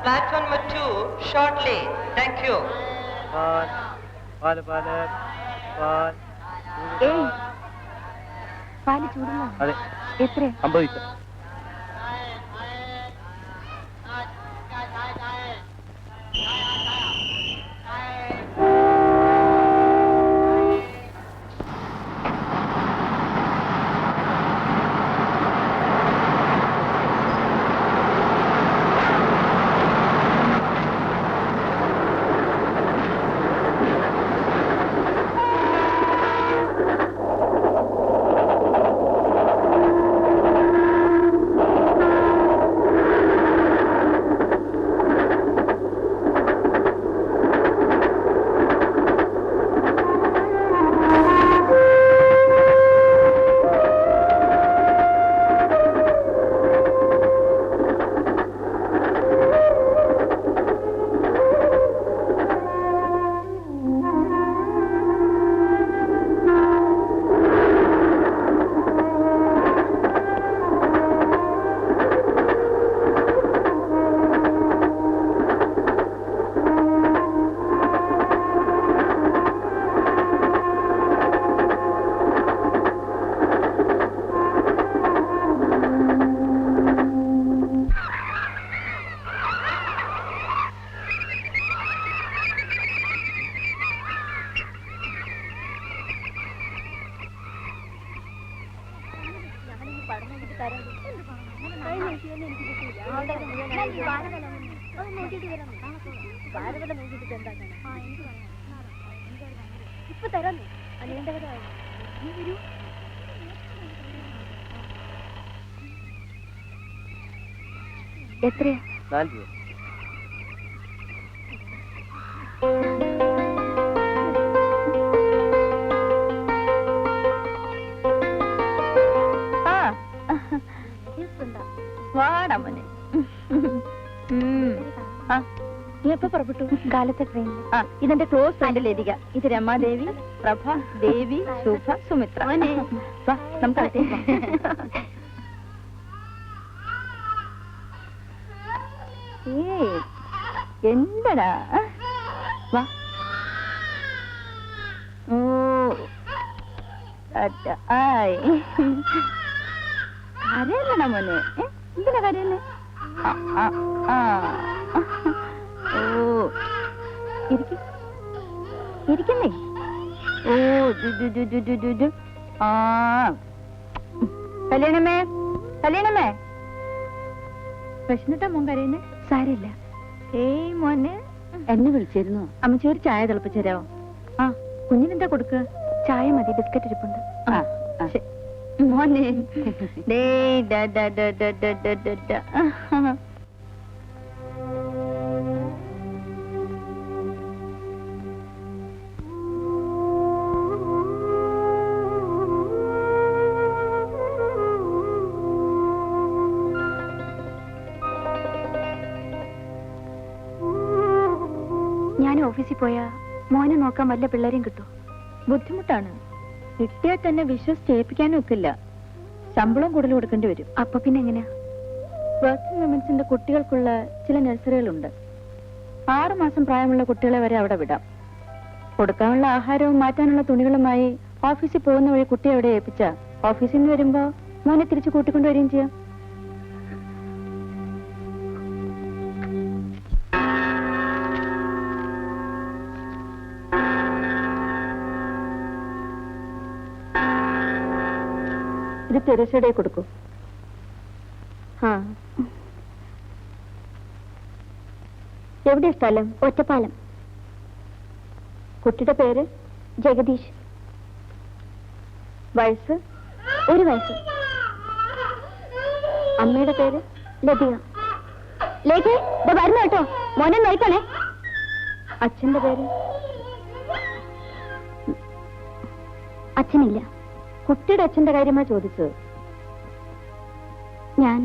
Platform number 2, shortly. Thank you. പാല് ചൂടുള്ള അതെ എത്ര 50 പൈസ. എത്രയാ? 4 രൂപ. വാടാമനെ നീ എപ്പോ പുറപ്പെട്ടു? കാലത്തെ ട്രെയിൻ. ഇതെന്റെ ക്ലോസ് ഫ്രണ്ട് ലതിക. ഇത് രമാദേവി, പ്രഭ, ദേവി, ശുഭ, സുമിത്ര. നമുക്ക് എന്തടാ വാ. ഓ കരയല്ലടാ മോനെ. എന്തിനാ കരയുന്നേ? ഓ ഇരിക്കുന്നേ. ഓ കല്യാണമേ പ്രശ്നത്താ മോൻ കരയുന്നേ? സാരില്ല. ഏയ് മോനെ എന്നെ വിളിച്ചിരുന്നു. അമ്മച്ചി ഒരു ചായ തിളപ്പിച്ചു തരാമോ? കുഞ്ഞിനെന്താ കൊടുക്കുക? ചായ മതി, ബിസ്ക്കറ്റ് ഇരിപ്പുണ്ട്. മോനെ ഞാൻ ഓഫീസിൽ പോയാ മോനെ നോക്കാൻ വല്ല പിള്ളേരെയും കിട്ടും. ബുദ്ധിമുട്ടാണ്. കിട്ടിയാൽ തന്നെ വിശ്വസിച്ച് ഏൽപ്പിക്കാനും ഒക്കില്ല. ശമ്പളം കൂടുതൽ കൊടുക്കേണ്ടി വരും. അപ്പൊ പിന്നെ എങ്ങനെയാ? വർക്കിംഗ് വിമൻസിന്റെ കുട്ടികൾക്കുള്ള ചില നഴ്സറികളുണ്ട്. 6 മാസം പ്രായമുള്ള കുട്ടികളെ വരെ അവിടെ വിടാം. കൊടുക്കാനുള്ള ആഹാരവും മാറ്റാനുള്ള തുണികളുമായി ഓഫീസിൽ പോകുന്ന വഴി കുട്ടിയെ അവിടെ ഏൽപ്പിച്ച ഓഫീസിൽ നിന്ന് വരുമ്പോ മോനെ തിരിച്ചു കൂട്ടിക്കൊണ്ടുവരികയും ചെയ്യാം. ഇത് തെരേസയുടെ കൊടുക്കൂ. എവിടെയാ സ്ഥലം? ഒറ്റപ്പാലം. കുട്ടിയുടെ പേര്? ജഗദീഷ്. വയസ്സ്? 1 വയസ്സ്. അമ്മയുടെ പേര്? ലതിക. ലേഖേ വരുന്നു കേട്ടോ, മോനെ നോക്കണേ. അച്ഛന്റെ പേര്? അച്ഛനില്ല. കുട്ടിയുടെ അച്ഛന്റെ കാര്യമാ ചോദിച്ചത്. ഞാൻ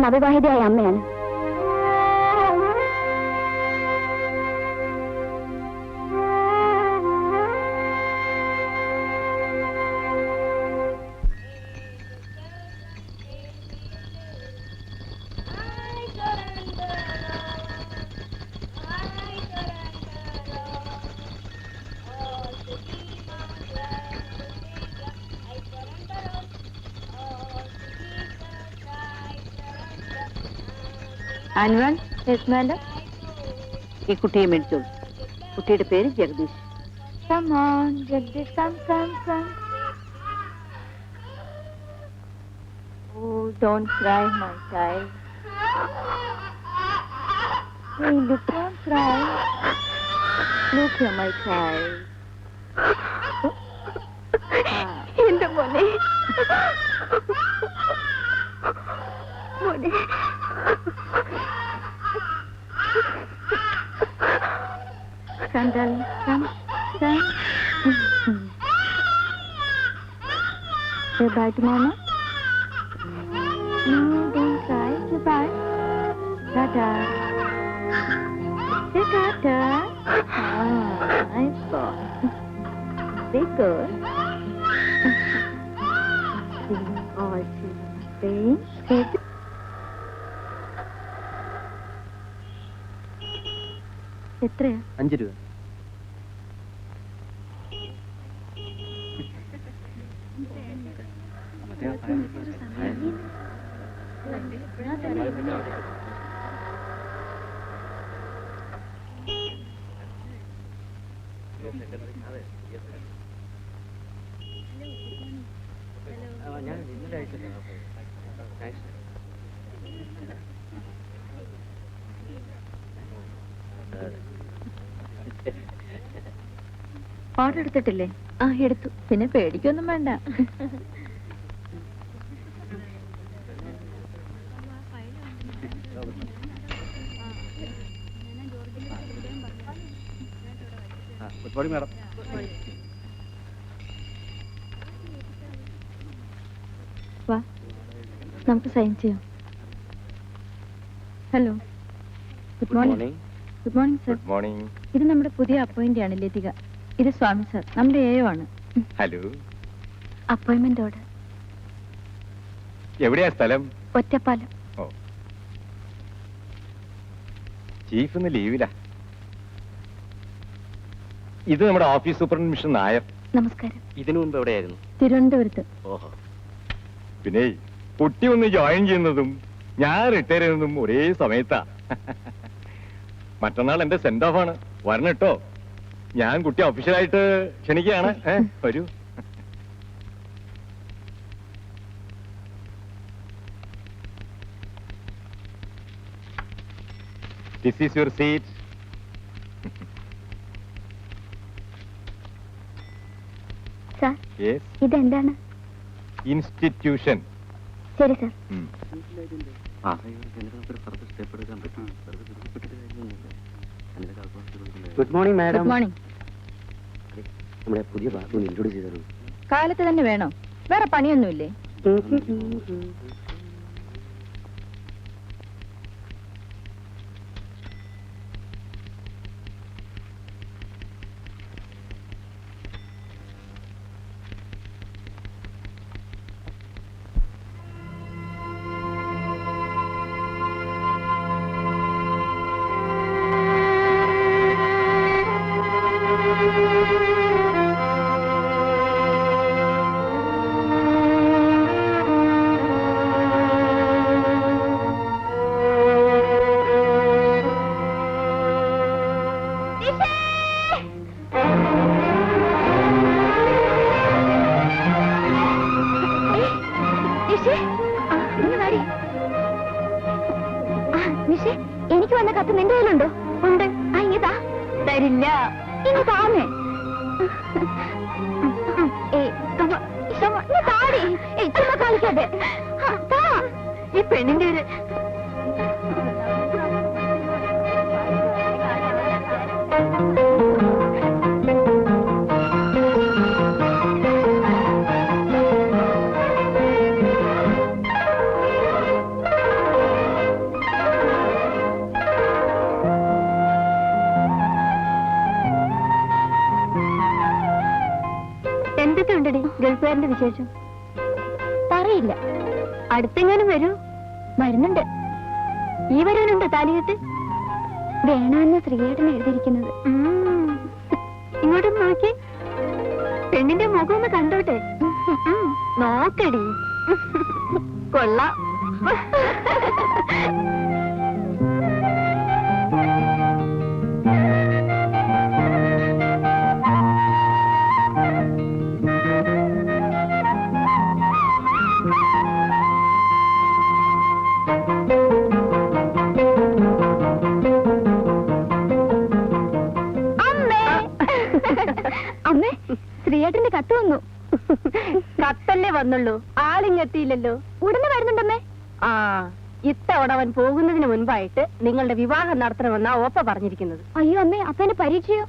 അവിവാഹിതയായ അമ്മയാണ്. Annual yes madam. ഈ കുട്ടിയെ മേടിച്ചോളൂ. കുട്ടിയുടെ പേര് Jagdish. Come on, Jagdish, come. Oh, don't cry, my child. Hey, look, don't cry. Look here, my child. എന്റെ മോനെ മോനെ come, darling, come. Say bye to Mama. No, don't cry. Say bye. Tata. Say Tata. Nice boy. Be good. All children. എത്രയാ? 5 രൂപ. Order എടുത്തിട്ടില്ലേ? ആ എടുത്തു. പിന്നെ പേടിക്കൊന്നും വേണ്ട. Good morning madam. വാ, നമുക്ക് സൈൻ ചെയ്യാം. Hello, good morning. Good morning sir. Good morning. ഇത് നമ്മുടെ പുതിയ അപ്പോയിന്റ് ആണ് ലതിക. ഇത് സ്വാമി സർ, നമ്മുടെ ഏയോ ആണ്. ഹലോ. Appointment order. എവിടെയാ സ്ഥലം? ഒറ്റപ്പാലം. ഓ, ചീഫ് ഇന്ന് ലീവിലാ. ഇത് നമ്മുടെ ഓഫീസ് സൂപ്രണ്ട് മിസ്റ്റർ നായർ. നമസ്കാരം. ഇതിനു മുമ്പ് എവിടെയായിരുന്നു? തിരുവനന്തപുരത്ത്. ഓഹോ. പിന്നെ കുട്ടി ഒന്ന് ജോയിൻ ചെയ്യുന്നതും ഞാൻ റിട്ടയർ ചെയ്യുന്നതും ഒരേ സമയത്താ. മറ്റന്നാൾ എന്റെ സെന്റ് ഓഫ് ആണ്, വരണം കേട്ടോ. ഞാൻ കുട്ടി ഒഫീഷ്യലായിട്ട് ക്ഷണിക്കുകയാണ്. വരൂ. This is your seat. Sir, yes. ഇതെന്താണ്? ഇൻസ്റ്റിറ്റ്യൂഷൻ. ശരി sir. Good morning madam. Good morning. നമ്മുടെ പുതിയ ബാത്റൂം ഇൻട്രോഡ്യൂസ് ചെയ്തത് കാലത്ത് തന്നെ വേണോ? വേറെ പണിയൊന്നുമില്ലേ? എനിക്ക് വന്ന കത്ത് നിന്റെ കയ്യിലുണ്ടോ? ഉണ്ട്. ഇങ്ങതാ. തരില്ല. ഇനി താമേ. കളിക്കട്ടെ. ഈ പെണ്ണിന്റെ ഒരു എന്തൊക്കെയുണ്ടടി ഗൾഫുകാരന്റെ വിശേഷം? പറയില്ല. അടുത്തെങ്ങാനും വരൂ? വരുന്നുണ്ട്. ഈ വരാനുണ്ടോ താലികെട്ട്? വേണമെന്ന് ശ്രീയേട്ടൻ എഴുതിയിരിക്കുന്നത്. ഇങ്ങോട്ടും നോക്കി. പെണ്ണിന്റെ മുഖം ഒന്ന് കണ്ടോട്ടെ. കൊള്ളാം. അമ്മേ ശ്രീയേട്ടന്റെ കത്ത് വന്നു. കത്തല്ലേ വന്നുള്ളൂ, ആളിങ്ങെത്തിയില്ലല്ലോ. ഉടനെ വരുന്നുണ്ടമ്മേ. ആ, ഇത്തവണ അവൻ പോകുന്നതിന് മുൻപായിട്ട് നിങ്ങളുടെ വിവാഹം നടത്തണമെന്നാ ഓപ്പ പറഞ്ഞിരിക്കുന്നത്. അയ്യോ അമ്മേ, അപ്പൊ എന്റെ പരീക്ഷയോ?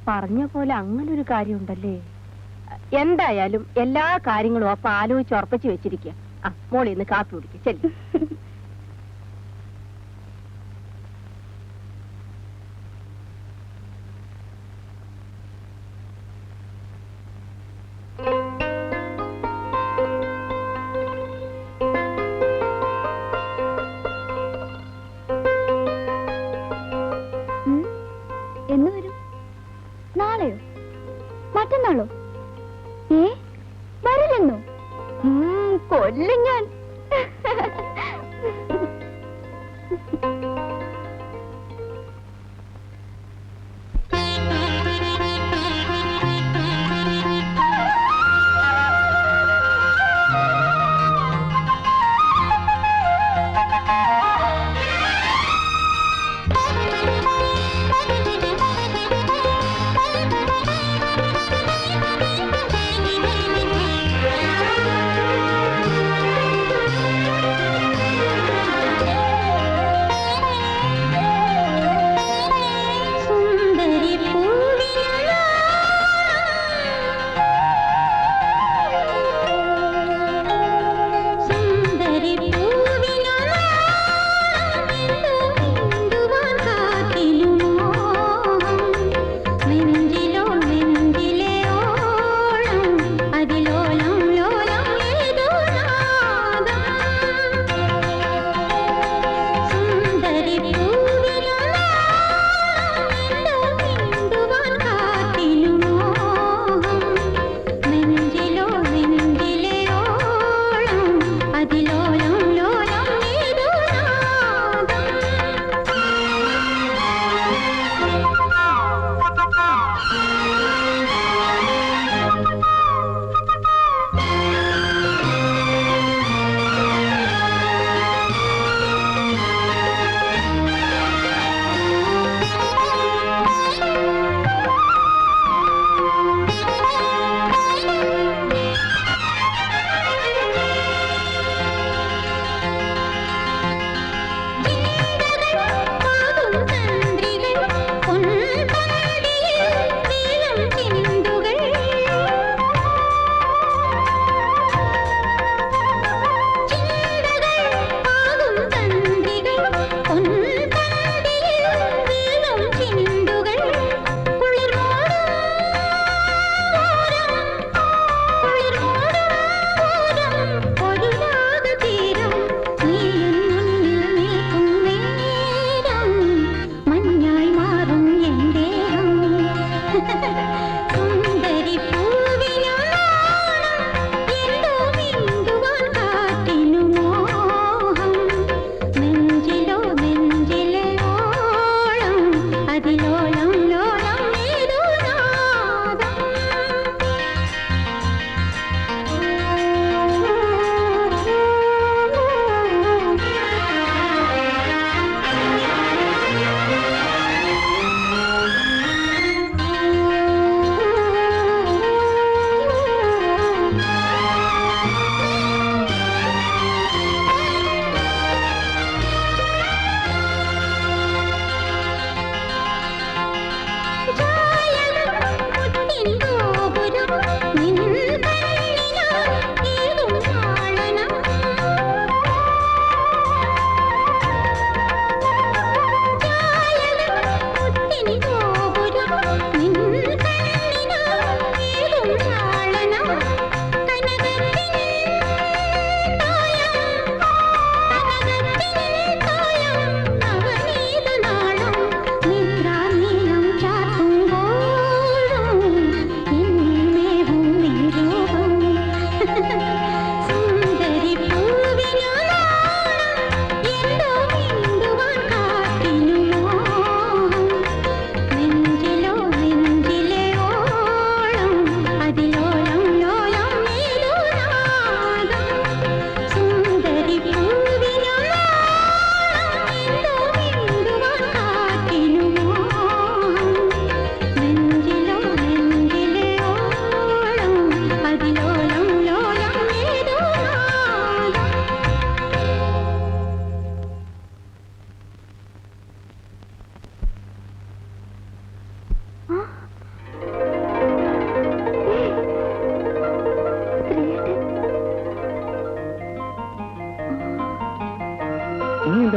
പറഞ്ഞ പോലെ അങ്ങനൊരു കാര്യമുണ്ടല്ലേ. എന്തായാലും എല്ലാ കാര്യങ്ങളും ഓപ്പ ആലോചിച്ച് ഉറപ്പിച്ചു വെച്ചിരിക്കുക. ആ, മോളി ഇന്ന് കാപ്പി കുടിക്കും. ശരി. എന്ന് വരും? നാളെയോ മറ്റന്നാളോ? വരില്ലെന്നോ? കൊല്ലും ഞാൻ.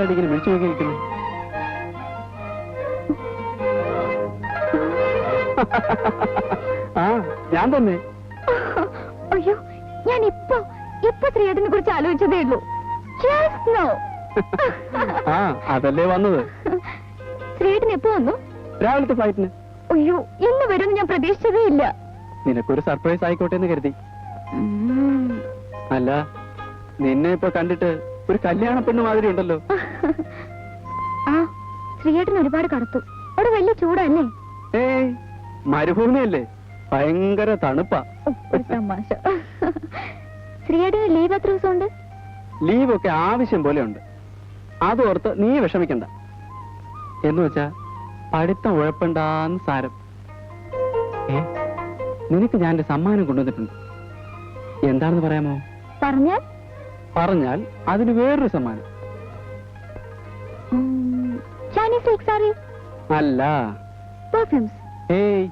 എന്താ ഇങ്ങനെ വിളിച്ചു നോക്കിയിരിക്കുന്നത്? ആ ഞാൻ തന്നെ. അയ്യോ, ഞാൻ ഇപ്പൊ ശ്രീയേട്ടനെ കുറിച്ച് ആലോചിച്ചതേ ഉള്ളൂ. Just now. ആ അതല്ലേ വന്നത്. ശ്രീയേട്ടൻ എപ്പോ വന്നു? രാവിലത്തെ ഫ്ലൈറ്റിന്. അയ്യോ, ഇന്ന് വരുമെന്ന് ഞാൻ പ്രതീക്ഷിച്ചതേ ഇല്ല. നിനക്കൊരു സർപ്രൈസ് ആയിക്കോട്ടെ എന്ന് കരുതി. അല്ല, നിന്നെ ഇപ്പൊ കണ്ടിട്ട് ഒരു കല്യാണ പെണ്ണ് മാതിരി ഉണ്ടല്ലോ. ആ, ശ്രീയേട്ടൻ ഒരുപാട് കറുത്തു. അവിടെ വലിയ ചൂടല്ലേ? ഏയ്, മരുഭൂമിയല്ലേ, ഭയങ്കര തണുപ്പാ. ഒരു തമാശ. ശ്രീയേട്ടന് ലീവ് എത്ര ദിവസം ഉണ്ട്? ലീവൊക്കെ ആവശ്യം പോലെ ഉണ്ട്. അതോർത്ത് നീ വിഷമിക്കണ്ട. എന്ന് വെച്ചാ പഠിത്തം ഉഴപ്പണ്ടാന്ന് സാരം. നിനക്ക് ഞാൻ ഒരു സമ്മാനം കൊണ്ടുവന്നിട്ടുണ്ട്. എന്താണെന്ന് പറയാമോ? പറഞ്ഞാൽ അതിന് വേറൊരു സമ്മാനം. ചൈനീസ് സിൽക്ക് സാരി അല്ല. പെർഫ്യൂംസ്? ഏയ്,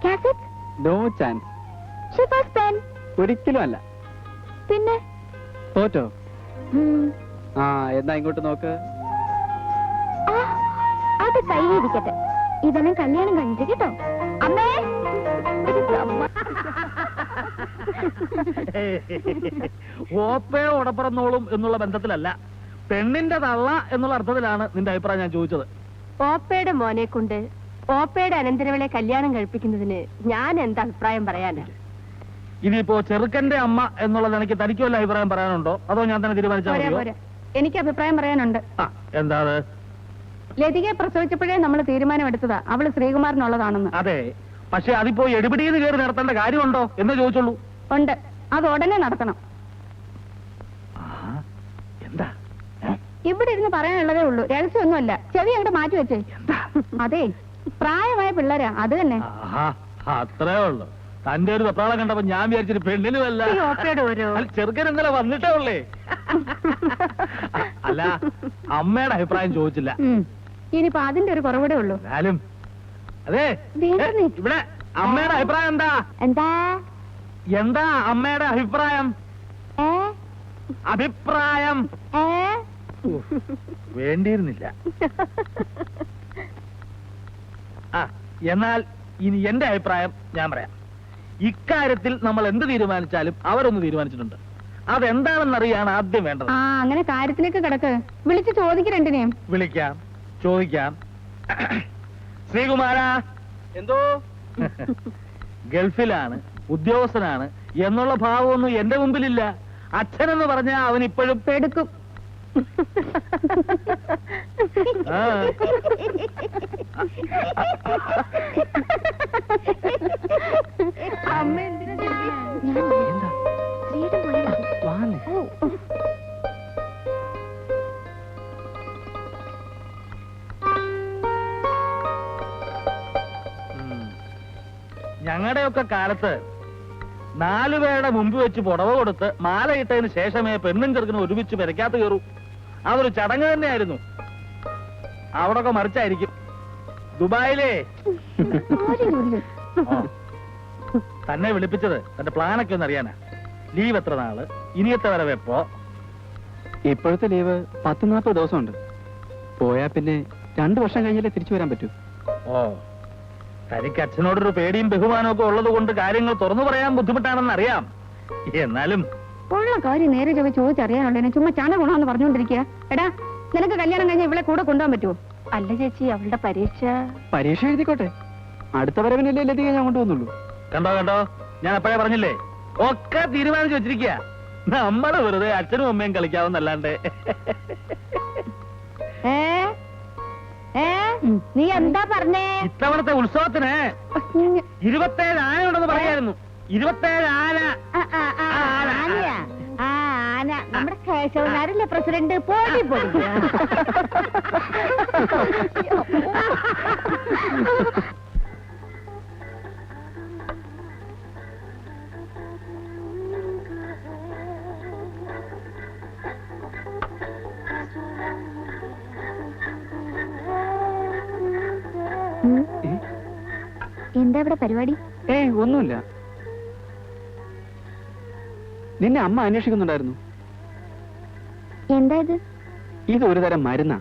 cassettes? No chance. Sheaffer's pen? ഒരിക്കലും അല്ല. പിന്നെ തോറ്റോ? ആ, എന്നാ ഇങ്ങോട്ട് നോക്ക്. അത് കയ്യിരിക്കട്ടെ. ഇതെല്ലാം കല്യാണം കഴിഞ്ഞിട്ട് കേട്ടോ. അമ്മേ, ഓപ്പയോ ഉടപ്പറന്നോളും എന്നുള്ള ബന്ധത്തിലല്ല, പെണ്ണിന്റെ തള്ള എന്നുള്ള അർത്ഥത്തിലാണ് നിന്റെ അഭിപ്രായം ഞാൻ ചോദിച്ചത്. ഓപ്പയുടെ മോനെ കൊണ്ട് ഓപ്പയുടെ അനന്തരവളെ കല്യാണം കഴിപ്പിക്കുന്നതിന് ഞാൻ എന്താ അഭിപ്രായം പറയാനാ? ഇനിയിപ്പോ ചെറുക്കന്റെ അമ്മ എന്നുള്ളത് എനിക്ക് തനിക്ക് വല്ല അഭിപ്രായം പറയാനുണ്ടോ, അതോ ഞാൻ തന്നെ തീരുമാനിച്ചാൽ മതിയോ? എനിക്ക് അഭിപ്രായം പറയാനുണ്ട്. എന്താ? ലതികയെ പ്രസവിച്ചപ്പോഴേ നമ്മൾ തീരുമാനമെടുത്തതാ അവള് ശ്രീകുമാരനുള്ളതാണെന്ന്. അതെ, പക്ഷെ അതിപ്പോ എടുപിടിയിൽ കയറി നടത്തേണ്ട കാര്യമുണ്ടോ എന്ന് ചോദിച്ചുള്ളൂ. ഉണ്ട്, അത് ഉടനെ നടത്തണം. എന്താ? ഇവിടെ ഇരുന്ന് പറയാനുള്ളതേ ഉള്ളൂ, രഹസ്യമൊന്നുമല്ല. ചെവി അങ്ങോട്ട് മാറ്റി വെച്ചേ. അതെ, പ്രായമായ പിള്ളേരാ, അത് തന്നെ. അത്രേ ഉള്ളു. തന്റെ ഒരു വെപ്രാളം കണ്ടപ്പോ ഞാൻ വിചാരിച്ചിട്ട് പെണ്ണിനുമല്ല, ചെറുക്കൻ ഇന്നലെ വന്നിട്ടേ ഉള്ളേ. അല്ല, അമ്മയുടെ അഭിപ്രായം ചോദിച്ചില്ല. ഇനിയിപ്പോ അതിന്റെ ഒരു കുറവിടെ ഉള്ളൂ. എന്നാലും അതെ, ഇവിടെ അമ്മയുടെ അഭിപ്രായം എന്താ? എന്താ അമ്മയുടെ അഭിപ്രായം? അഭിപ്രായം വേണ്ടിയിരുന്നില്ല. എന്നാൽ ഇനി എന്റെ അഭിപ്രായം ഞാൻ പറയാം. ഇക്കാര്യത്തിൽ നമ്മൾ എന്ത് തീരുമാനിച്ചാലും അവരൊന്ന് തീരുമാനിച്ചിട്ടുണ്ട്. അതെന്താണെന്നറിയാണ് ആദ്യം വേണ്ടത്. അങ്ങനെ കാര്യത്തിലേക്ക് കിടക്ക്. വിളിച്ച് ചോദിക്കരണ്ടിനെയും. വിളിക്കാം, ചോദിക്കാം. ശ്രീകുമാര, എന്തോ? ഗൾഫിലാണ്, ഉദ്യോഗസ്ഥനാണ് എന്നുള്ള ഭാവമൊന്നും എന്റെ മുമ്പിലില്ല. അച്ഛനെന്ന് പറഞ്ഞാൽ അവൻ ഇപ്പോഴും പെടുക്കും. അമ്മ എന്തിനാ? ഞങ്ങളുടെയൊക്കെ കാലത്ത് 4 പേരുടെ മുമ്പ് വെച്ച് പുടവ കൊടുത്ത് മാല ഇട്ടതിന് ശേഷമേ പെണ്ണും ചെറുക്കനും ഒരുമിച്ച് പെരക്കാത്ത കയറൂ. അതൊരു ചടങ്ങ് തന്നെയായിരുന്നു. അവിടൊക്കെ മറിച്ചായിരിക്കും. ദുബായിലേ തന്നെ വിളിപ്പിച്ചത് തന്റെ പ്ലാനൊക്കെ ഒന്ന് അറിയാനാ. ലീവ് എത്ര നാള്, ഇനിയത്തെ വരെ വെപ്പോ? ഇപ്പോഴത്തെ ലീവ് 10-40 ദിവസമുണ്ട്. പോയാ പിന്നെ 2 വർഷം കഴിഞ്ഞാലേ തിരിച്ചു വരാൻ പറ്റൂ. ഓ, തനിക്ക് അച്ഛനോടൊരു പേടിയും ബഹുമാനവും ഒക്കെ ഉള്ളത് കൊണ്ട് കാര്യങ്ങൾ തുറന്നു പറയാൻ ബുദ്ധിമുട്ടാണെന്ന് അറിയാം. എന്നാലും ഉള്ള കാര്യം നേരെ ചോദിച്ചറിയാനുള്ളതിനെ ചുമ്മാ ചാണ ഗുണമെന്ന് പറഞ്ഞുകൊണ്ടിരിക്കുക. എടാ, നിനക്ക് കല്യാണം കഴിഞ്ഞാൽ ഇവിടെ കൂടെ കൊണ്ടുപോകാൻ പറ്റുമോ? അല്ല ചേച്ചി, അവളുടെ പരീക്ഷ എഴുതിക്കോട്ടെ. അടുത്ത വരവിനല്ലേ ലതിക ഞാൻ കൊണ്ടുവന്നുള്ളൂ. കണ്ടോ കണ്ടോ, ഞാൻ അപ്പോഴേ പറഞ്ഞില്ലേ, ഒക്കെ തീരുമാനിച്ചു വെച്ചിരിക്കുക. നമ്മള് വെറുതെ അച്ഛനും അമ്മയും കളിക്കാവുന്നല്ലാണ്ട്. നീ എന്താ പറഞ്ഞേ? ഇത്തവണത്തെ ഉത്സവത്തിന് 27 ആന ഉണ്ടെന്ന് പറയായിരുന്നു. 27 ആന. ആന നമ്മുടെ കേശവനാരല്ലേ പ്രസിഡന്റ്? പോയി പോയി. എന്താ ഇവിടെ പരിപാടി? ഒന്നുമില്ല. നിന്നെ അമ്മ അന്വേഷിക്കുന്നുണ്ടായിരുന്നു. എന്താ ഇത്? ഇത് ഒരു തരം മരുന്നാ.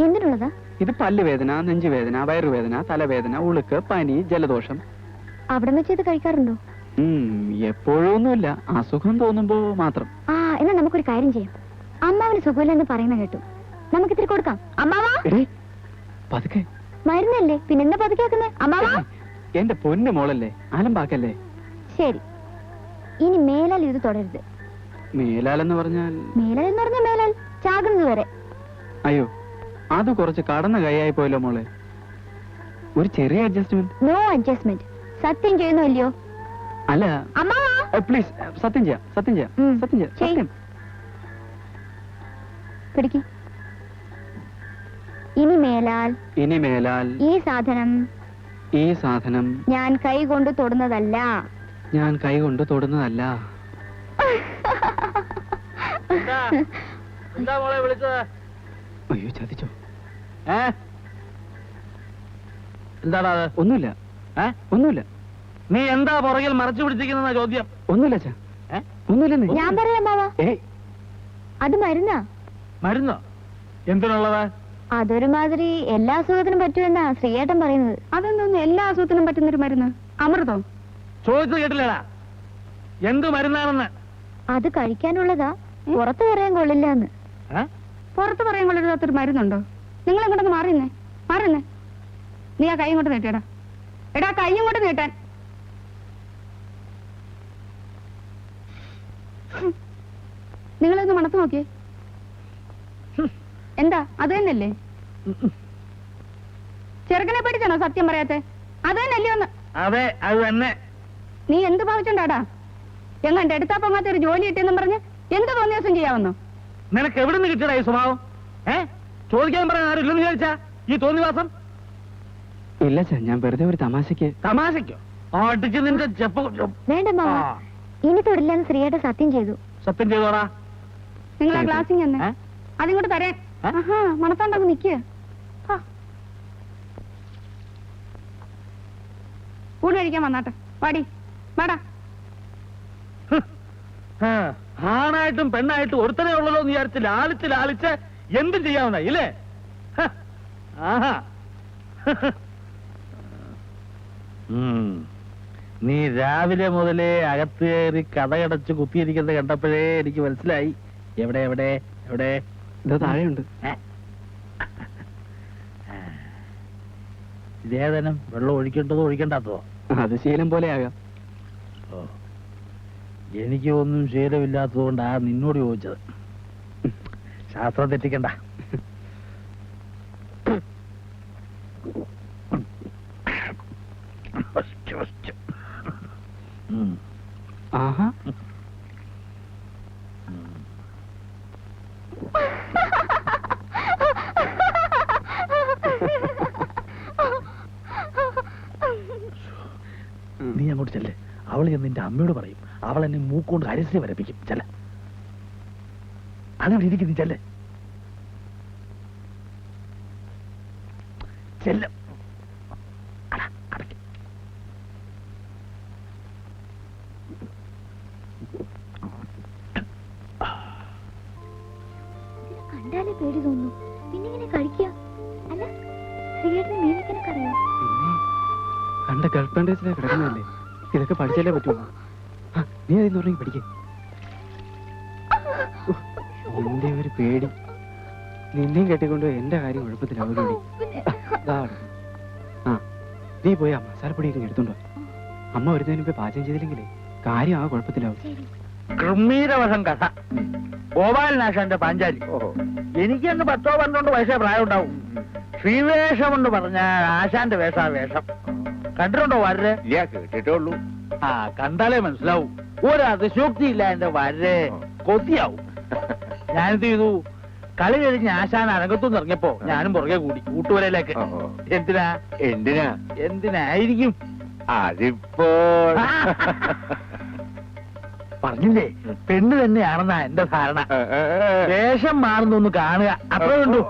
എന്തിനുള്ളതാ? ഇത് പല്ലുവേദന, നെഞ്ചുവേദന, വയറുവേദന, തലവേദന, ഉളുക്ക്, പനി, ജലദോഷം. അവിടെ വെച്ച് ഇത് കഴിക്കാറുണ്ടോ? എപ്പോഴൊന്നുമില്ല, അസുഖം തോന്നുമ്പോ മാത്രം. ആ, എന്നാ നമുക്കൊരു കാര്യം ചെയ്യാം. അമ്മാവന് സുഖമില്ലെന്ന് പറയുന്ന കേട്ടു. നമുക്ക് ഇത്തിരി കൊടുക്കാം. അമ്മാവാ, പതുക്കെ. മരുന്നല്ലേ, പിന്നെന്താ പതുക്കാക്കുന്നേ? അമ്മാവാ, എന്റെ പൊന്നു മോളല്ലേ, അലമ്പാക്കല്ലേ. ശരി, ഇനി മേലാൽ ഇത് തുടരുത്. മേലാലെന്ന് പറഞ്ഞാൽ? മേലാൽ എന്ന് പറഞ്ഞാൽ മേലാൽ ചാകുന്നത് വരെ. അയ്യോ, അത് കുറച്ച് കടന്ന കൈയായി പോയല്ലോ മോളെ. ഒരു ചെറിയ അഡ്ജസ്റ്റ്മെന്റ്. No adjustment. സത്യം ചെയ്യുന്നോ ഇല്ലയോ? അല്ല, അമ്മാവാ, പ്ലീസ്, സത്യം ചെയ്യാം, സത്യം ചെയ്യാം, സത്യം ചെയ്യാം, സത്യം. പിടിക്ക്. ഇനി മേലാൽ ഈ സാധനം ഞാൻ കൈ കൊണ്ട് തൊടുന്നതല്ല. എന്താ മോളെ വിളിച്ചത്? അയ്യോ, ചതിച്ചോ? എന്താടാ അത്? ഒന്നുമില്ല, ഒന്നുമില്ല. നീ എന്താ പുറകിൽ മറച്ചു പിടിച്ചിരിക്കുന്ന ചോദ്യം? ഒന്നുമില്ല, ഒന്നുമില്ല. ഞാൻ പറയാം അമ്മാവാ, അത് മരുന്നാ. മരുന്നോ? എന്തിനുള്ളതാ? അതൊരുമാതിരി എല്ലാ അസുഖത്തിനും പറ്റുമെന്നാ ശ്രീയേട്ടൻ പറയുന്നത്. അതെന്തോന്ന് എല്ലാ അസുഖത്തിനും പറ്റുന്നൊരു മരുന്ന്? അമൃതം? ചോദിച്ചു കേട്ടില്ലടാ, എന്ത് മരുന്നാണെന്ന്. അത് കഴിക്കാനുള്ളതാ, പുറത്ത് പറയാൻ കൊള്ളില്ല എന്ന്. പുറത്ത് പറയാൻ കൊള്ളില്ലാത്തൊരു മരുന്നുണ്ടോ? നിങ്ങൾ എങ്ങോട്ടൊന്ന് മാറിയുന്നേ, നീ ആ കൈ ഇങ്ങോട്ട് നീട്ടിയടാ. എടാ, കൈ ഇങ്ങോട്ട് നീട്ടാൻ. നിങ്ങളൊന്ന് മണത്ത് നോക്കിയേ. എന്താ, അത് തന്നെയല്ലേ? ചെറുക്കനെ പേടിച്ചാണോ സത്യം പറയാത്തെ? അത് തന്നെയല്ലേ ഒന്ന്? അതെ, അത് തന്നെ. നീ എന്ത് ഭാവിച്ചുണ്ടാടാ? എങ്ങാണ്ട് എടുത്താ പൊങ്ങാത്ത ഒരു ജോലി കിട്ടിയെന്നും പറഞ്ഞ് എന്ത് തോന്നിയ ദിവസം ചെയ്യാമെന്നോ? നിനക്ക് എവിടെ നിന്ന് കിട്ടിയടാ ഈ സ്വഭാവം? ചോദിക്കാൻ പറയാൻ ആരില്ലെന്ന് വിചാരിച്ചാ ഈ തോന്നിവാസം? ഇല്ല, ഞാൻ വെറുതെ ഒരു തമാശക്ക്. തമാശക്കോ? അടിച്ച് നിന്റെ ചെപ്പ. വേണ്ട മാവാ, ഇനി തൊടില്ലെന്ന് ശ്രീയേട്ടൻ സത്യം ചെയ്തു. സത്യം ചെയ്തോടാ. നിങ്ങൾ ആ ഗ്ലാസിങ് തന്നെ അതിങ്ങോട്ട് തരാൻ. മണത്തോണ്ടങ്ങ് നിക്കുക. ഊണ് കഴിക്കാൻ വന്നാട്ടെ. വാടി, വാടാ. ആണായിട്ടും പെണ്ണായിട്ടും ഒരുത്തനെ ഉള്ളല്ലോ എന്ന് വിചാരിച്ച് ലാളിച്ച് എന്തും ചെയ്യാവുന്ന ഇല്ലേ? ആഹാ, നീ രാവിലെ മുതലേ അകത്ത് കയറി കഥയടച്ച് കുത്തിയിരിക്കുന്നത് കണ്ടപ്പോഴേ എനിക്ക് മനസ്സിലായി. എവിടെ എവിടെ എവിടെ? ഇതാ താഴെയുണ്ട്. ഇതേതനം വെള്ളം ഒഴിക്കേണ്ടതോ ഒഴിക്കേണ്ടാത്തതോ? അത് ശീലം പോലെ ആകാം. എനിക്ക് ഒന്നും ശീലമില്ലാത്തത് കൊണ്ടാ നിന്നോട് ചോദിച്ചത്. ശാസ്ത്രം തെറ്റിക്കണ്ട. ആഹാ, നീ അങ്ങോട്ട് ചെല്ലേ. അവൾ എന്ന് നിന്റെ അമ്മയോട് പറയും. അവൾ എന്നെ മൂക്കൊണ്ട് അരസി വരപ്പിക്കും. ചെല്ല, അങ്ങനെ ഇരിക്കും. നീ ചെല്ലേ, ചെല്ല. കണ്ടാലേ പേടി തോന്നുന്നു. പിന്നെ ഇങ്ങനെ കഴിക്കുക. അല്ല, ശ്രീയേട്ടന് മീനിക്കനൊക്കെ അറിയാം. പിന്നെ കണ്ട ഗൾഫ് കൺട്രീസിലെ കിടക്കുന്നല്ലേ, ഇതൊക്കെ പഠിച്ചാലേ പറ്റുള്ളൂ. നീ അതിന്ന് പറഞ്ഞെങ്കിൽ പഠിക്കേ. എന്റെ ഒരു പേടി. നിന്നെയും കെട്ടിക്കൊണ്ട് എന്റെ കാര്യം കുഴപ്പത്തിലാവൂടി. നീ പോയി ആ മസാലപ്പൊടിയൊക്കെ എടുത്തോണ്ടോ. അമ്മ വരുന്നതിന് മുമ്പ് പാചകം ചെയ്തില്ലെങ്കിലേ കാര്യം ആ കുഴപ്പത്തിലാവും. ഗംഭീരവശം കഥ. ഗോപാലനാശാന്റെ പാഞ്ചാലി. എനിക്കന്ന് 10-12 വയസ്സേ പ്രായം ഉണ്ടാവും. ശ്രീവേഷം എന്ന് പറഞ്ഞ ആശാന്റെ വേഷാ വേഷം. കണ്ടിട്ടുണ്ടോ വരരെ? ഇല്ല, കേട്ടിട്ടുള്ളൂ. ആ, കണ്ടാലേ മനസ്സിലാവും. ഒരു അതിശോക്തിയില്ല എന്റെ വരരെ. കൊത്തിയാവും. ഞാനെന്ത് ചെയ്തു? കളി കഴിഞ്ഞ് ആശാൻ അരങ്ങത്തുനിന്ന് ഇറങ്ങിയപ്പോ ഞാനും പുറകെ കൂടി കൂട്ടുവരയിലേക്ക്. എന്തിനായിരിക്കും? അതിപ്പോൾ പറഞ്ഞില്ലേ, പെണ്ണ് തന്നെയാണെന്നാ എന്റെ ധാരണ. വേഷം മാറുന്നൊന്ന് കാണുക, അത്രേ ഉള്ളൂ.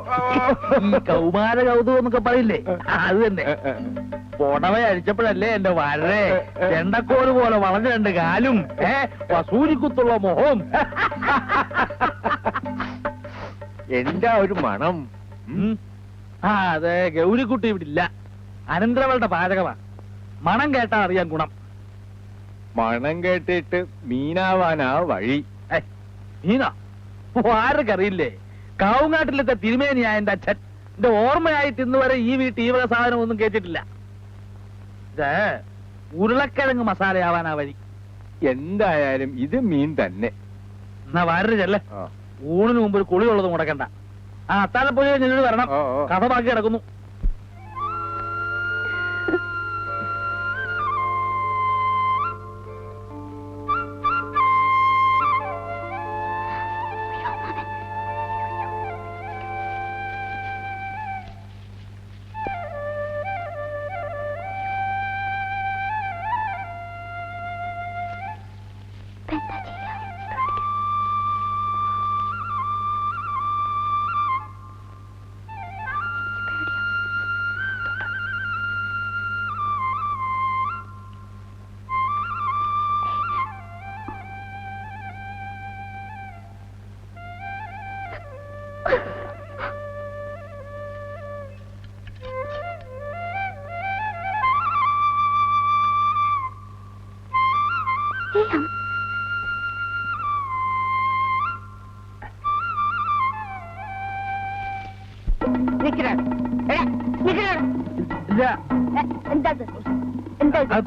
ഈ കൗമാര കൗതുകം എന്നൊക്കെ പറയില്ലേ, അത് തന്നെ. പുടവ അടിച്ചപ്പോഴല്ലേ എന്റെ വരരെ ചെണ്ടക്കോല് പോലെ വളഞ്ഞ 2 കാലും വസൂരിക്കുത്തുള്ള മുഖവും. എന്താ ഒരു മണം? ആ അതെ, ഗൗരിക്കുട്ടി ഇവിടെ ഇല്ല. അനന്തരവളുടെ പാചകമാ. മണം കേട്ടാ അറിയാൻ ഗുണം. മണം കേട്ടിട്ട് മീനാവാനാ വഴി. മീനോ? ആരൊക്കറിയില്ലേ? കാവുങ്ങാട്ടിലത്തെ തിരുമേനിയാ എന്റെ അച്ഛൻ. എന്റെ ഓർമ്മയായിട്ട് ഇന്ന് വരെ ഈ വീട്ടിൽ ഈ വക സാധനം ഒന്നും കേട്ടിട്ടില്ല. ഇത് ഉരുളക്കിഴങ്ങ് മസാലയാവാനാ വഴി. എന്തായാലും ഇത് മീൻ തന്നെ. എന്നാ വാരര് ചെല്ലേ. ഊണിന് മുമ്പ് ഒരു കുളിയുള്ളത് മുടക്കണ്ട. ആ അത്താഴപ്പുഴ ഞെല്ലൂർ വരണം. കഥ ബാക്കി കിടക്കുന്നു.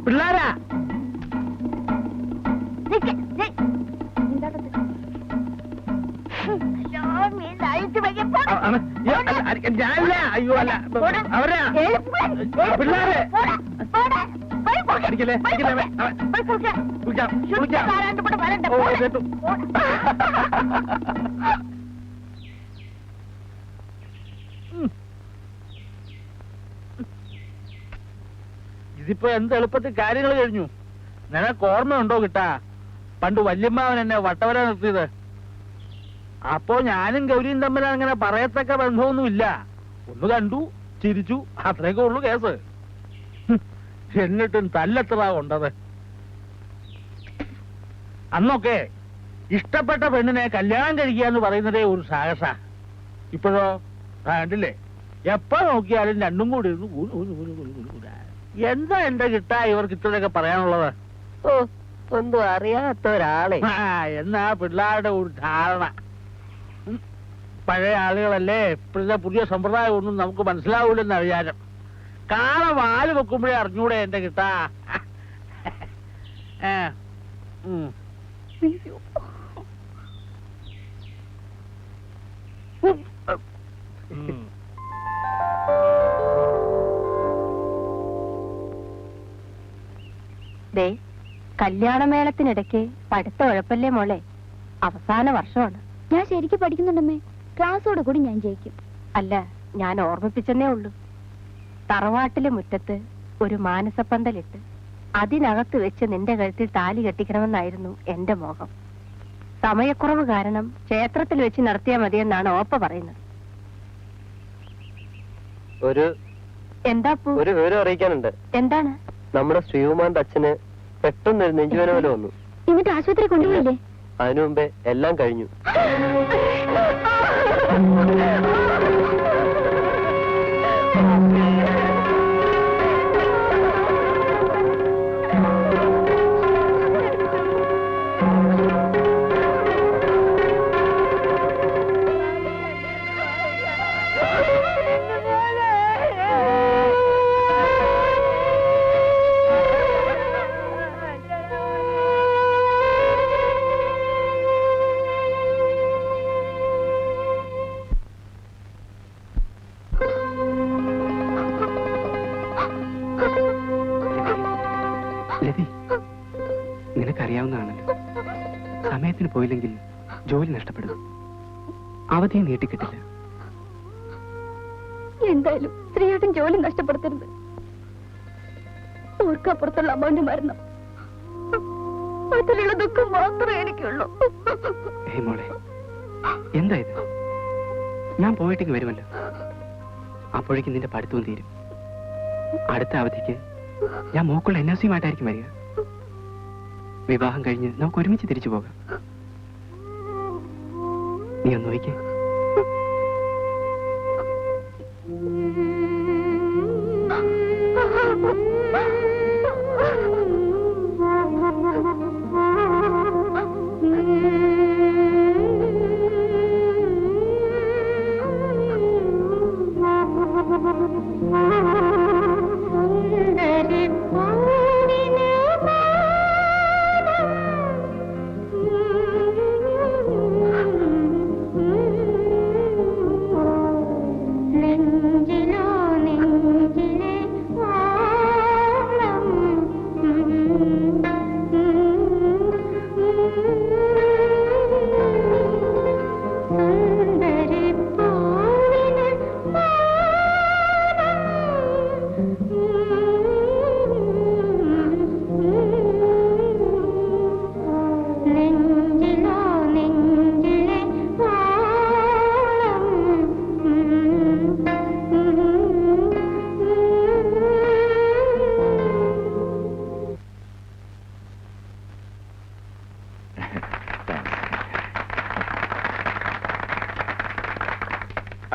പിള്ളേരാ ഞാനില്ല. അയ്യോ അല്ല, അവരാ പിള്ളേരെ. അടിക്കല്ലേ ഓ കേട്ടു. ഇതിപ്പോ എന്ത് എളുപ്പത്തിൽ കാര്യങ്ങൾ കഴിഞ്ഞു. നിനക്ക് ഓർമ്മയുണ്ടോ കിട്ടാ പണ്ട് വല്യമ്മാവൻ എന്നെ വട്ടവര നിർത്തിയത്? അപ്പോ ഞാനും ഗൗരിയും തമ്മിൽ അങ്ങനെ പറയത്തക്ക ബന്ധമൊന്നുമില്ല. ഒന്ന് കണ്ടു, ചിരിച്ചു, അത്രയൊക്കെ ഉള്ളു കേസ്. എന്നിട്ടും തല്ലെത്ര കൊണ്ടത്. അന്നൊക്കെ ഇഷ്ടപ്പെട്ട പെണ്ണിനെ കല്യാണം കഴിക്കുക എന്ന് പറയുന്നതേ ഒരു സാഹസ. ഇപ്പോഴോ കണ്ടില്ലേ, എപ്പോ നോക്കിയാലും രണ്ടും കൂടി എന്താ എന്റെ കിട്ടാ ഇവർക്ക് ഇത്രയൊക്കെ പറയാനുള്ളത്? ഓ, ഒന്നും അറിയാത്ത ഒരാളെ. എന്നാ പിള്ളേരുടെ ഒരു ധാരണ. പഴയ ആളുകളല്ലേ, ഇപ്പോഴത്തെ പുതിയ സമ്പ്രദായം ഒന്നും നമുക്ക് മനസ്സിലാവൂലെന്ന് വിചാരം. കാള വാല് വെക്കുമ്പോഴേ അറിഞ്ഞൂടെ എന്റെ കിട്ടാ. ദേ, കല്യാണമേളത്തിനിടയ്ക്ക് പഠിത്തം ഉഴപ്പല്ലേ മോളെ. അവസാന വർഷമാണ്. ഞാൻ ശരിക്കും പഠിക്കുന്നുണ്ടമ്മേ. ക്ലാസ്സോട് കൂടി ഞാൻ ജയിക്കും. അല്ല, ഞാൻ ഓർമ്മിപ്പിച്ചെന്നേ ഉള്ളൂ. തറവാട്ടിലെ മുറ്റത്ത് ഒരു മാനസപ്പന്തലിട്ട് അതിനകത്ത് വെച്ച് നിന്റെ കഴുത്തിൽ താലി കെട്ടിക്കണമെന്നായിരുന്നു എന്റെ മോഹം. സമയക്കുറവ് കാരണം ക്ഷേത്രത്തിൽ വെച്ച് നടത്തിയാൽ മതിയെന്നാണ് ഓപ്പ പറയുന്നത്. എന്താ ഒരു വിവരം അറിയിക്കാനുണ്ട്. എന്താണ്? നമ്മുടെ ശ്രീകുമാറിന്റെ അച്ഛന് പെട്ടെന്ന് നെഞ്ചുവേന പോലെ വന്നു. എന്നിട്ട് ആശുപത്രി കൊണ്ടുപോയില്ലേ? അതിനു മുമ്പേ എല്ലാം കഴിഞ്ഞു. നിനക്കറിയാവുന്നതാണല്ലോ, സമയത്തിന് പോയില്ലെങ്കിൽ ജോലി നഷ്ടപ്പെടും, അവധിയെ നീട്ടിക്കിട്ടില്ല. എന്തായാലും ശ്രീയേട്ടൻ ജോലി നഷ്ടപ്പെടുത്തരുത്. ഓർക്കപ്പുറത്തുള്ള അമ്മാന്റെ മരണം, അതിലുള്ള ദുഃഖം മാത്രമേ എനിക്കുള്ളൂ. മോളെ, എന്താ ഇത്? ഞാൻ പോയിട്ടേക്ക് വരുമല്ലോ. അപ്പോഴേക്കും നിന്റെ പഠിത്തവും തീരും. അടുത്ത അവധിക്ക് ഞാൻ മോക്കുള്ള NOC-യുമായിട്ടായിരിക്കും വരിക. വിവാഹം കഴിഞ്ഞ് നമുക്ക് ഒരുമിച്ച് തിരിച്ചു പോകാം. നീ ഒന്ന് നോക്കിക്കേ.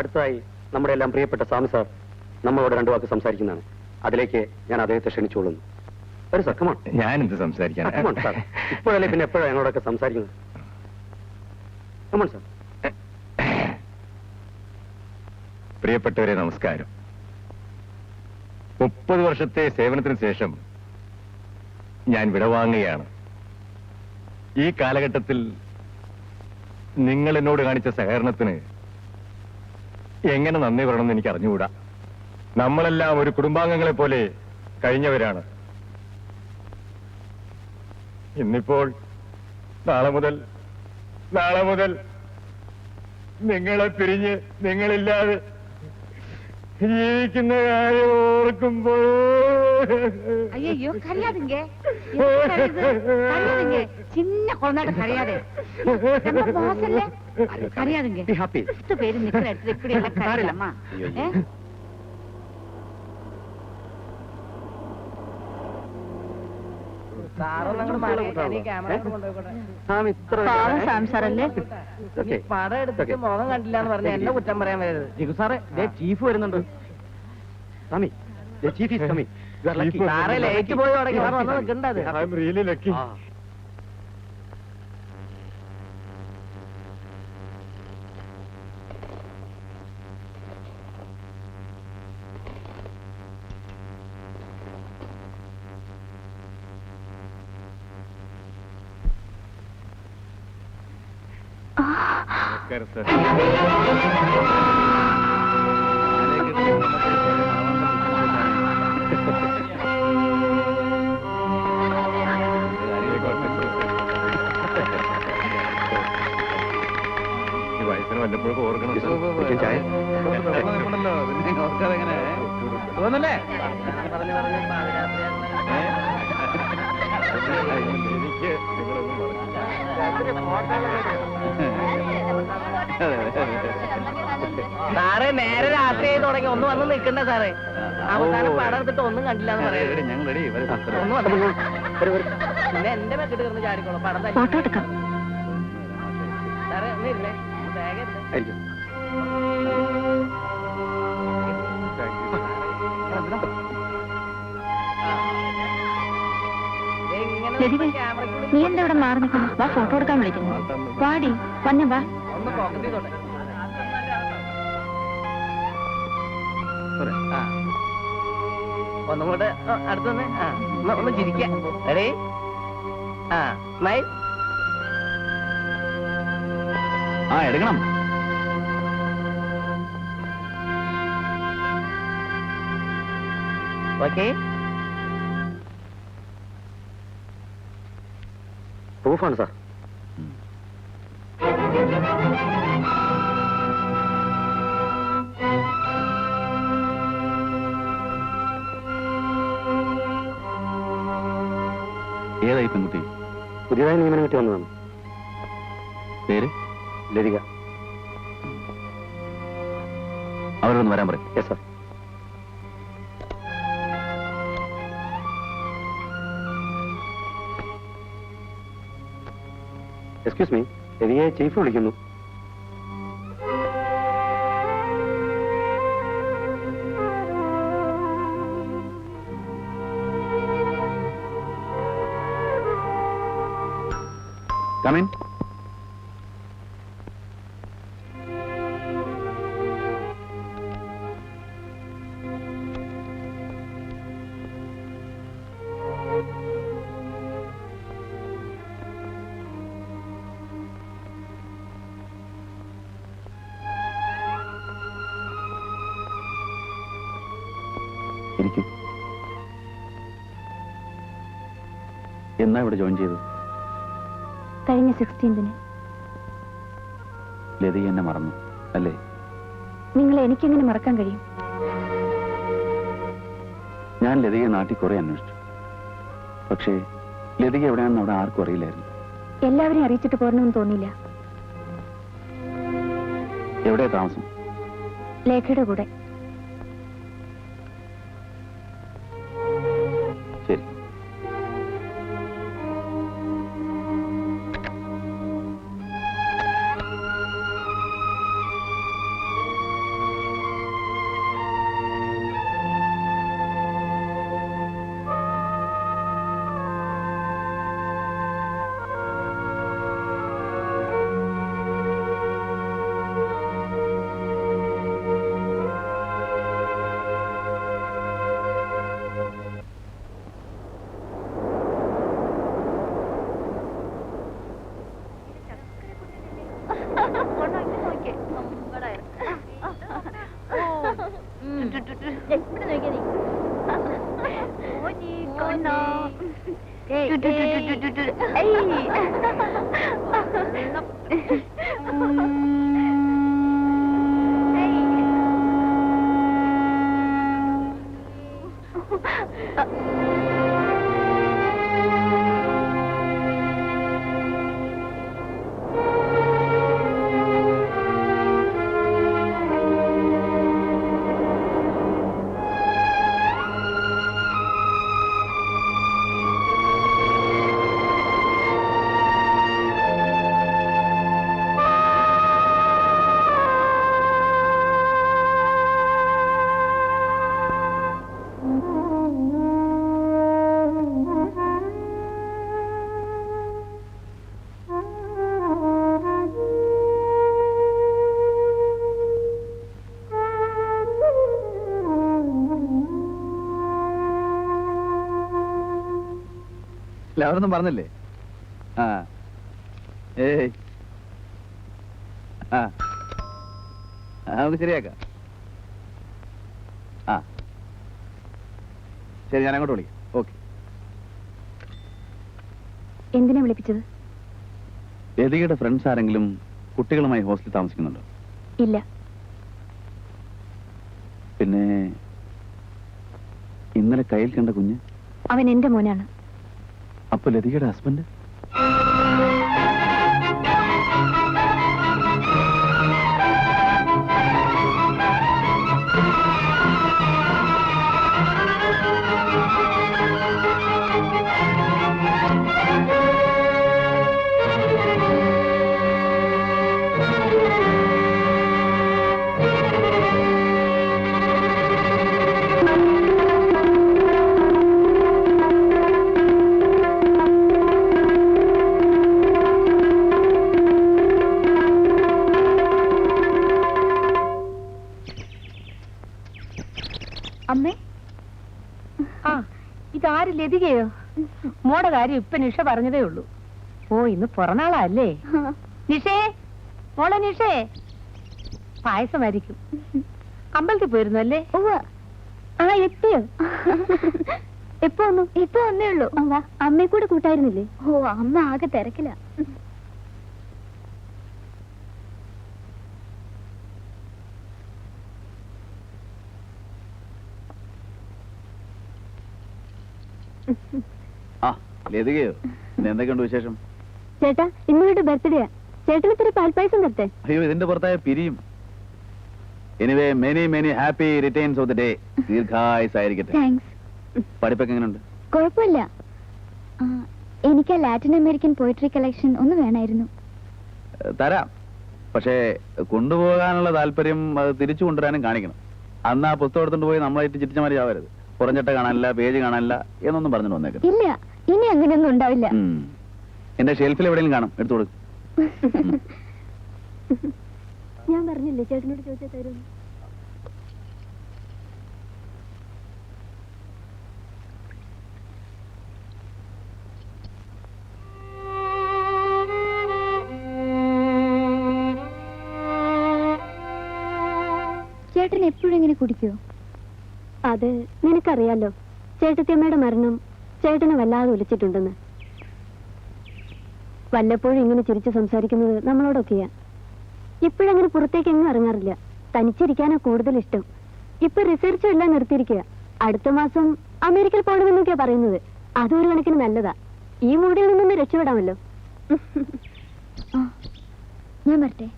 അടുത്തതായി നമ്മുടെ എല്ലാം പ്രിയപ്പെട്ട സ്വാമി സാർ നമ്മളോട് രണ്ടു വാക്ക് സംസാരിക്കുന്നതാണ്. അതിലേക്ക് ഞാൻ അദ്ദേഹത്തെ ക്ഷണിച്ചുകൊള്ളുന്നു. ഒരു സക്കമാണ്. ഞാനെന്ത് സംസാരിക്കാൻ? സാർ ഇപ്പോഴല്ലേ പിന്നെ എപ്പോഴാണ് ഞങ്ങളോടൊക്കെ സംസാരിക്കുന്നത്? Come on sir. പ്രിയപ്പെട്ടവരെ, നമസ്കാരം. 30 വർഷത്തെ സേവനത്തിന് ശേഷം ഞാൻ വിടവാങ്ങുകയാണ്. ഈ കാലഘട്ടത്തിൽ നിങ്ങൾ എന്നോട് കാണിച്ച സഹകരണത്തിന് എങ്ങനെ നന്ദി പറയണമെന്ന് എനിക്ക് അറിഞ്ഞുകൂടാ. നമ്മളെല്ലാം ഒരു കുടുംബാംഗങ്ങളെ പോലെ കഴിഞ്ഞവരാണ്. ഇന്നിപ്പോൾ നാളെ മുതൽ നിങ്ങളെ പിരിഞ്ഞ് നിങ്ങളില്ലാതെ ജീവിക്കുന്ന കാര്യം ഓർക്കുമ്പോൾ ஐயோ கரையாதுங்க கரையாதுங்க சின்ன குழந்தைகிட்ட கரையாதே ரொம்ப மோசல்ல கரையாதுங்க. 10 பேரு நிக்கிற இடத்துல இப்படி எல்லாம் கரையலாமா? സാറല്ലേ പടം എടുത്തിട്ട് മുഖം കണ്ടില്ല എന്ന് പറഞ്ഞ എന്നെ കുറ്റം പറയാൻ വരരുത്. ജിഗു സാറേ, ചീഫ് വരുന്നുണ്ട്. സ്വാമി, the chief is coming. You are lucky. സാറേ ലേക്ക് പോയി തുടങ്ങി വന്ന് നിൽക്കണ്ടത്. I am really lucky. നമസ്കാരം സാർ. ഈ വയസ്സിന് വല്ലപ്പോഴൊക്കെ ഓർക്കണം സാർ. ചായ തോന്നല്ലേ? എനിക്ക് നിങ്ങളൊന്നും സാറേ നേരെ രാത്രി ആയി തുടങ്ങി ഒന്ന് വന്ന് നിൽക്കണ്ട സാറേ. അവസാനം പടം എടുത്തിട്ട് ഒന്നും കണ്ടില്ല എന്ന് പറയാം. ഞങ്ങൾ റെഡി. ഒന്ന് വന്നു പിന്നെ എന്റെ മെക്കിട്ട് കിടന്ന് ചാടിക്കോളാം. പടം തന്നെ ഫോട്ടോ എടുക്കാം. സാറേ ഒന്ന് ഇരുന്നേ. ബാഗ് ആയിരിക്കും. ലതികേ, നീ എന്താ ഇവിടെ മാറി നിൽക്കുന്നു? വാ, ഫോട്ടോ എടുക്കാൻ വിളിക്കുന്നു. വാടി, വന്നെ വാ. ഒന്ന് പോക്കറ്റിൽ തൊട്ടെ. ഒന്നും കൂടെ അടുത്തൊന്ന് ഒന്ന് ചിരിക്കാം. റെഡി? സ്മൈൽ. എടുക്കണം. ഓക്കെ. പ്രൂഫാണ് സാർ. ഏതായി പെൺകുട്ടി? പുതിയതായി നിയമനം കിട്ടി വന്നതാണ്. പേര്? ലതിക. അവരൊന്ന് വരാൻ പറയും. Yes sir. എക്സ്ക്യൂസ് മീ, ലതികയെ ചീഫ് വിളിക്കുന്നു. Come in. എന്നാ ഇവിടെ ജോയിൻ ചെയ്തത്? കഴിഞ്ഞ 16-ന്. ലതിക എന്നെ മറന്നു അല്ലേ? നിങ്ങൾ എനിക്കെങ്ങനെ മറക്കാൻ കഴിയും? ഞാൻ ലതിക നാട്ടിൽ കുറെ അന്വേഷിച്ചു. പക്ഷേ ലതിക എവിടെയാണെന്ന് അവിടെ ആർക്കും അറിയില്ലായിരുന്നു. എല്ലാവരെയും അറിയിച്ചിട്ട് പോരണമെന്ന് തോന്നിയില്ല. എവിടെയാ താമസം? ലേഖയുടെ കൂടെ. ശരി. അവരൊന്നും പറഞ്ഞില്ലേ? ആ ഏയ് ആ നമുക്ക് ശരിയാക്കാം. ആ ശരി, ഞാൻ അങ്ങോട്ട് വിളിക്കാം. ഓക്കെ. എന്തിനാ വിളിപ്പിച്ചത്? ലതികയുടെ ഫ്രണ്ട്സ് ആരെങ്കിലും കുട്ടികളുമായി ഹോസ്റ്റലിൽ താമസിക്കുന്നുണ്ടോ? ഇല്ല. പിന്നെ ഇന്നലെ കയ്യിൽ കണ്ട കുഞ്ഞ്? അവൻ എന്റെ മോനാണ്. അപ്പൊ ലതികയുടെ ഹസ്ബൻഡ്? അമ്മേ, ആ ഇതാര് ലതികയോ? മോടെ കാര്യം ഇപ്പൊ നിഷ പറഞ്ഞതേ ഉള്ളൂ. ഓ ഇന്ന് പുറനാളല്ലേ? നിഷേ, മോളെ നിഷേ, പായസമായിരിക്കും. അമ്പലത്തിൽ പോയിരുന്നു അല്ലേ? ആ എത്തിയോ? എപ്പോ വന്നു? ഇപ്പൊ വന്നേ ഉള്ളൂ. അമ്മയെ കൂടെ കൂട്ടായിരുന്നില്ലേ? ഓ, അമ്മ ആകെ തിരക്കില്ല. ആ ലതികയോ, പിന്നെ എന്തൊക്കെയുണ്ട് വിശേഷം? ചേട്ടാ, ഇന്നോട്ട് ബർത്ത്ഡേയാ. ചേട്ടന് ഇത്തിരി പാൽപ്പായസം തരട്ടെ? അയ്യോ, ഇതിന്റെ പുറത്തായ പിരിയും. Anyway many many happy returns of the day. ദീർഘായുസ്സായിരിക്കട്ടെ. താങ്ക്സ്. പഠിപ്പൊക്കെ എങ്ങനെയുണ്ട്? കുഴപ്പമില്ല. എനിക്ക് ലാറ്റിൻ അമേരിക്കൻ പോയിട്രി കളക്ഷൻ ഒന്ന് വേണമായിരുന്നു. തരാം. പക്ഷേ കൊണ്ടുപോകാനുള്ള താല്പര്യം അത് തിരിച്ചു കൊണ്ടുവരാനും കാണിക്കണം. അന്ന് ആ പുസ്തകം എടുത്തോണ്ട് പോയി നമ്മളായിട്ട് ചിറ്റിച്ചമാരി ആവരുത്. പുറഞ്ചട്ട കാണാനില്ല, പേജ് കാണാനില്ല എന്നൊന്നും പറഞ്ഞു വന്നേക്കും. ഇല്ല, ഇനി അങ്ങനെയൊന്നും ഉണ്ടാവില്ല. എന്റെ ഷെൽഫിൽ എവിടെയെങ്കിലും കാണും, എടുത്തു കൊടുക്കും. ഞാൻ പറഞ്ഞില്ലേ ചേട്ടനോട് ചോദിച്ചാൽ തരും. ചേട്ടൻ എപ്പോഴും ഇങ്ങനെ കുടിക്കുവോ? അത് നിനക്കറിയാലോ, ചേട്ടത്തിയമ്മയുടെ മരണം ചേട്ടനെ വല്ലാതെ ഒലിച്ചിട്ടുണ്ടെന്ന്. വല്ലപ്പോഴും ഇങ്ങനെ ചിരിച്ച് സംസാരിക്കുന്നത് നമ്മളോടൊക്കെയാ. ഇപ്പോഴങ്ങനെ പുറത്തേക്ക് എങ്ങും ഇറങ്ങാറില്ല. തനിച്ചിരിക്കാനാ കൂടുതൽ ഇഷ്ടം. ഇപ്പൊ റിസർച്ചും എല്ലാം നിർത്തിയിരിക്കുക. അടുത്ത മാസം അമേരിക്കയിൽ പോകണമെന്നൊക്കെയാ പറയുന്നത്. അതൊരു കണക്കിന് നല്ലതാ. ഈ മൂടിൽ നിന്നൊന്ന് രക്ഷപ്പെടാമല്ലോ. ഞാൻ വരട്ടെ.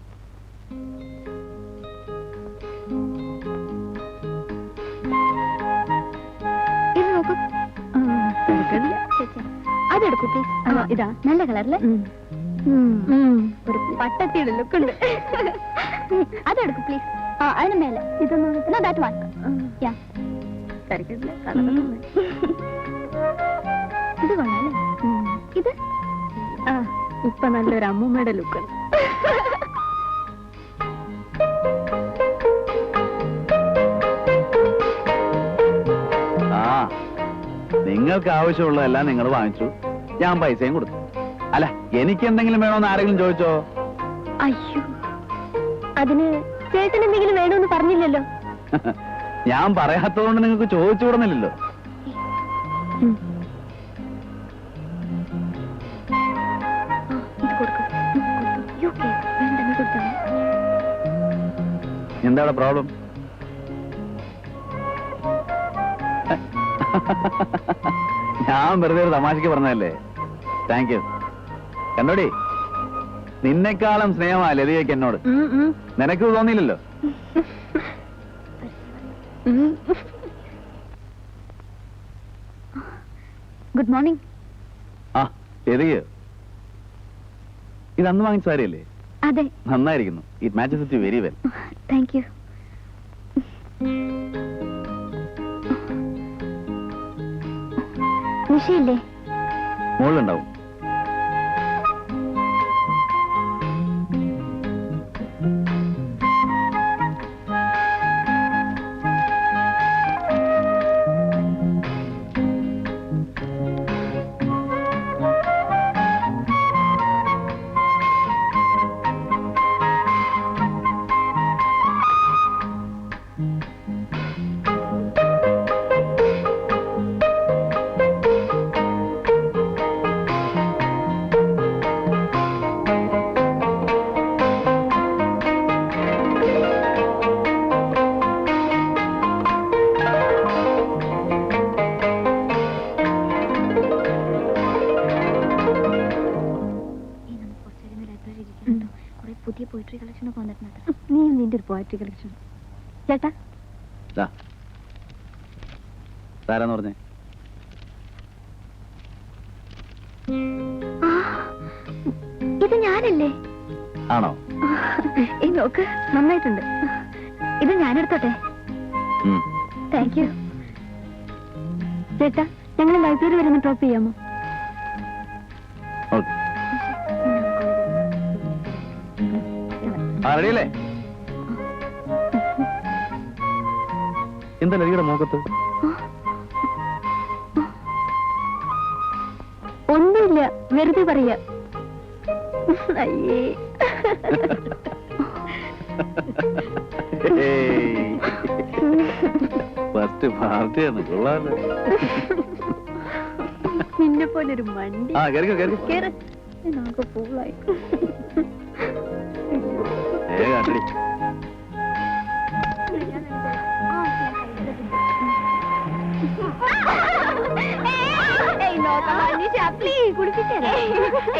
ഇത് നോക്കൂ. അതെടുക്കൂ പ്ലീസ്. ഇതാ നല്ല കളറല്ലേ? ഒരു പട്ടത്തിയുടെ ലുക്കുണ്ട്. അതെടുക്കൂ പ്ലീസ്. അതിന് മേലെ ഇതൊന്നും ദാറ്റ് വൺ. ഇത് കൊള്ളാല്ലേ? ഇത് ഇപ്പൊ നല്ലൊരു അമ്മൂമ്മയുടെ ലുക്കുണ്ട്. നിങ്ങൾക്ക് ആവശ്യമുള്ളതെല്ലാം നിങ്ങൾ വാങ്ങിച്ചു, ഞാൻ പൈസയും കൊടുത്തു. അല്ല, എനിക്ക് എന്തെങ്കിലും വേണോന്ന് ആരെങ്കിലും ചോദിച്ചോ? അയ്യോ, അതിന് ചേട്ടൻ എന്തെങ്കിലും വേണമെന്ന് പറഞ്ഞില്ലല്ലോ. ഞാൻ പറയാത്തതുകൊണ്ട് നിങ്ങൾക്ക് ചോദിച്ചു വിടുന്നില്ലല്ലോ. എന്താണ് പ്രോബ്ലം? ഞാൻ വെറുതെ ഒരു തമാശക്ക് പറഞ്ഞതല്ലേ. Thank you. കണ്ടോടി, നിന്നെക്കാളും സ്നേഹമാ ലതികയ്ക്ക് എന്നോട്. നിനക്ക് തോന്നിയില്ലല്ലോ. Good morning. ആ ലതികയോ? ഇത് അന്ന് വാങ്ങിച്ച സാരിയല്ലേ? അതെ. നന്നായിരിക്കുന്നു. It matches with you very well. Thank you. നിഷയില്ലേ? മുകളിലുണ്ടാവും. പുതിയ പോയിട്രി കളക്ഷൻ ഒക്കെ വന്നിട്ടുണ്ട്. നീ നിന്റെ ഒരു പോയിട്രി കളക്ഷൻ. ചേട്ടാ താരാന്ന് പറഞ്ഞേ? ഇത് ഞാനല്ലേ? ആണോ? ഈ നോക്ക്, നന്നായിട്ടുണ്ട്. ഇത് ഞാനെടുത്തോട്ടെ? Thank you. ചേട്ടാ, ഞങ്ങൾ ലൈബ്രറി വരെ ഒന്ന് ഡ്രോപ്പ് ചെയ്യാമോ? റെഡിയല്ലേ? എന്താ ലതികയുടെ മുഖത്ത്? ഒന്നുമില്ല, വെറുതെ പറയാ. അയ്യേ. ഫസ്റ്റ് പാർട്ടിയാണ്. കൊള്ളാല്ലേ? നിന്നെ പോലെ ഒരു മണ്ടി. കേറ്. നമുക്ക് പോവായി.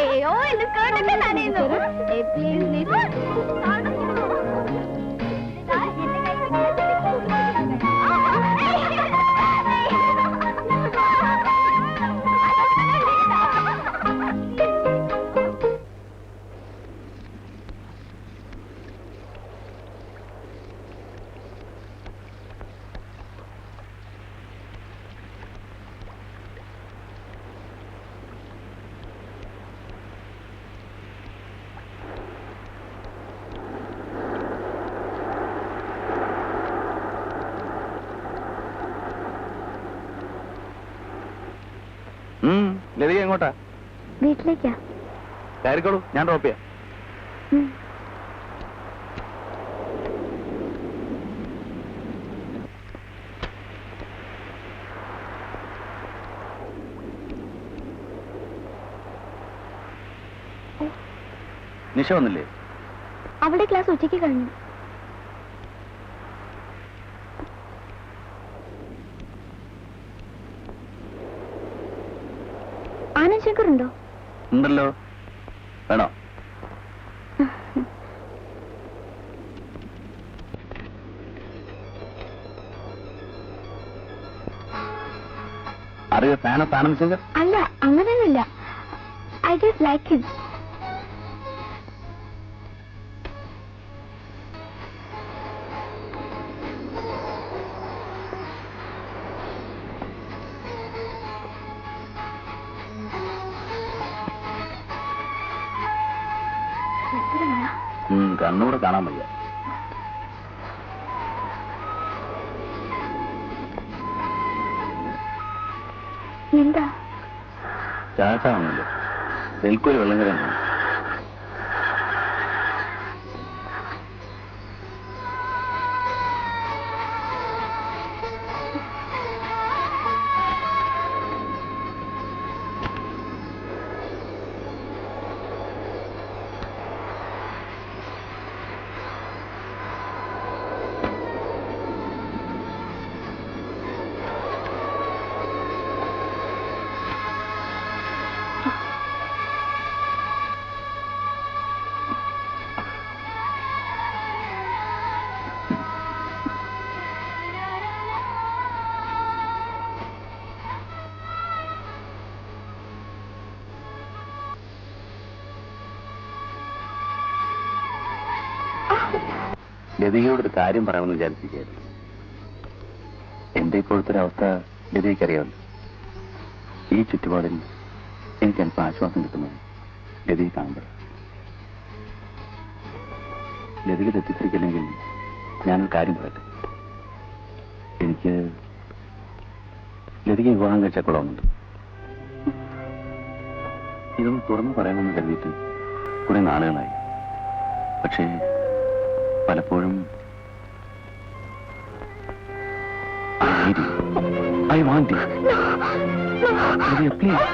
അയ്യോ, എന്റെ സ്കേർട്ടൊക്കെ നനയുന്നു. ലതിക എങ്ങോട്ടാ? വീട്ടിലേക്കാ. കയറിക്കോളൂ, ഞാൻ ഡ്രോപ്പ് ചെയ്യാം. നിഷ വന്നില്ലേ? അവളുടെ ക്ലാസ് ഉച്ചയ്ക്ക് കഴിഞ്ഞു. ആനന്ദ് ശങ്കർ ഉണ്ടോ? ഉണ്ടല്ലോ. വേണോ? അറിയോ ഫാൻ ഓഫ് ആനന്ദ് ശങ്കർ? അല്ല, അങ്ങനെയൊന്നുമില്ല. I just like him. കണ്ണൂടെ കാണാൻ വയ്യ. എന്താ ചാട്ടാണല്ലോ. നെൽക്കൂര് വെള്ളം കയറി. ലതികയോടൊരു കാര്യം പറയാമെന്ന് വിചാരിച്ചിരിക്കുകയായിരുന്നു. എന്റെ ഇപ്പോഴത്തെ ഒരു അവസ്ഥ ലതികയ്ക്കറിയാമല്ലോ. ഈ ചുറ്റുപാടിൽ എനിക്ക് അല്പം ആശ്വാസം കിട്ടുന്നത് ലതിക കാണുമ്പോൾ. ലതിക തെറ്റിദ്ധരിക്കില്ലെങ്കിൽ ഞാനൊരു കാര്യം പറയട്ടെ. എനിക്ക് ലതിക വിവാഹം കഴിച്ചാൽ കൊള്ളാവുന്നുണ്ട്. ഇതൊന്ന് തുറന്നു പറയാമെന്ന് കരുതിയിട്ട് കുറെ നാളുകളായി. പക്ഷേ പലപ്പോഴും I want it. Please.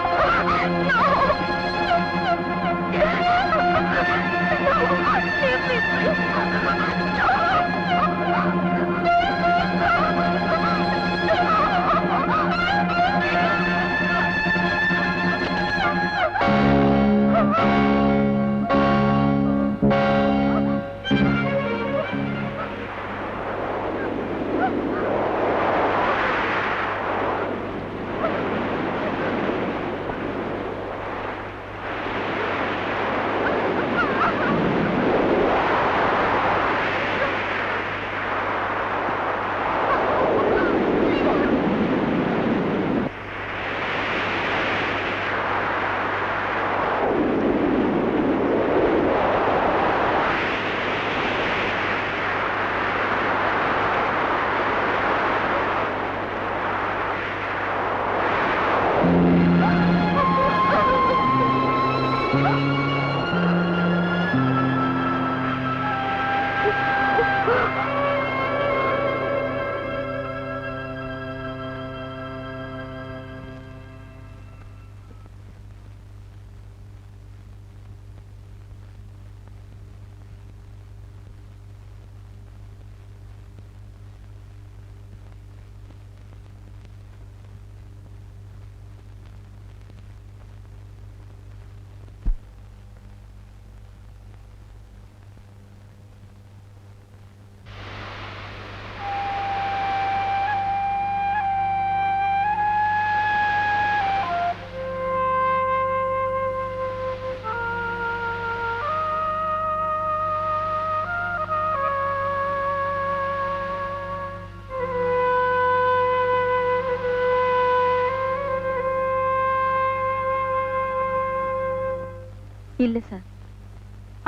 ഇല്ല സാർ,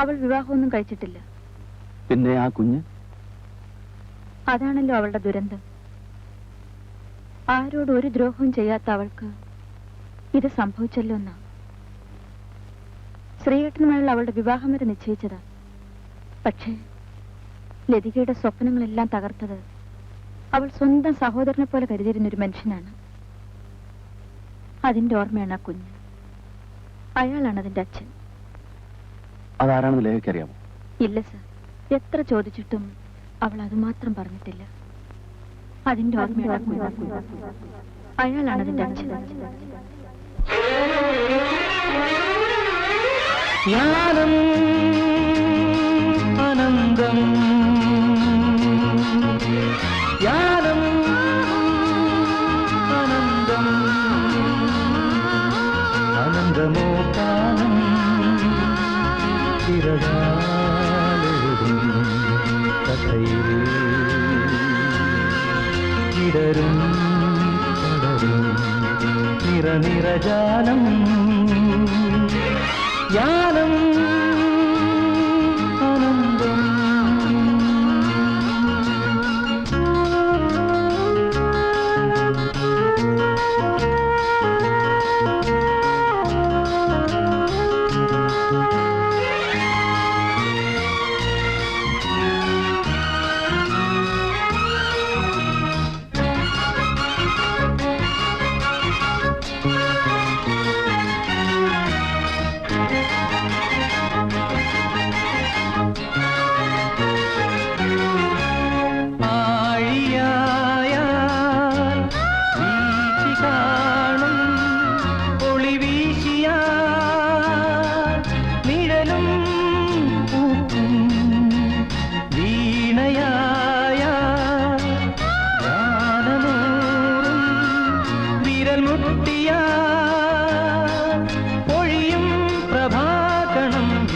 അവൾ വിവാഹമൊന്നും കഴിച്ചിട്ടില്ല. പിന്നെ ആ കുഞ്ഞ്? അതാണല്ലോ അവളുടെ ദുരന്തം. ആരോട് ഒരു ദ്രോഹവും ചെയ്യാത്ത അവൾക്ക് ഇത് സംഭവിച്ചല്ലോ എന്നാ. ശ്രീയേട്ടനുമായുള്ള അവളുടെ വിവാഹം വരെ നിശ്ചയിച്ചതാ. പക്ഷേ ലതികയുടെ സ്വപ്നങ്ങളെല്ലാം തകർത്തത് അവൾ സ്വന്തം സഹോദരനെ പോലെ കരുതിയിരുന്നൊരു മനുഷ്യനാണ്. അതിന്റെ ഓർമ്മയാണ് ആ കുഞ്ഞ്. അയാളാണ് അതിന്റെ അച്ഛൻ. അതാരാണെന്ന് ലേഖയ്ക്ക് അറിയാമോ? ഇല്ല സർ, എത്ര ചോദിച്ചിട്ടും അവൾ അത് മാത്രം പറഞ്ഞിട്ടില്ല. അതിന്റെ ഓർമ്മ അയാളാണ് അതിന്റെ അച്ഛൻ. ജ്ഞാനം അനന്തം, ജ്ഞാനം അനന്തം, അനന്തമോ കാലം ചിരകാലെഴുതും കഥയിൽ ഇടരും പടരും നിറനിറജാലം, ജ്ഞാനം അനന്തം.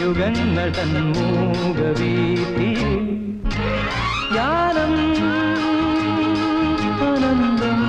യുഗങ്ങൾ തന്മൂകവീതി ജ്ഞാനം അനന്തം.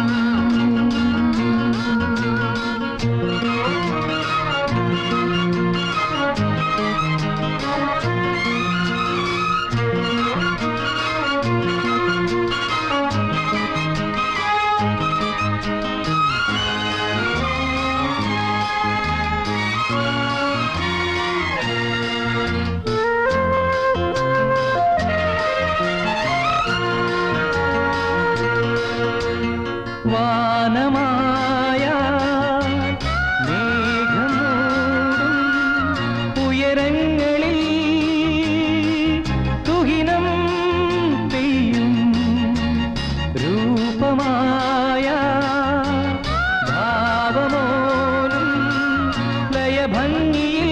വാനമായ മേഘമൂടും ഉയരങ്ങളിൽ തുഹിനം പെയ്യും രൂപമായ ഭാവമോലും ലയഭംഗിയിൽ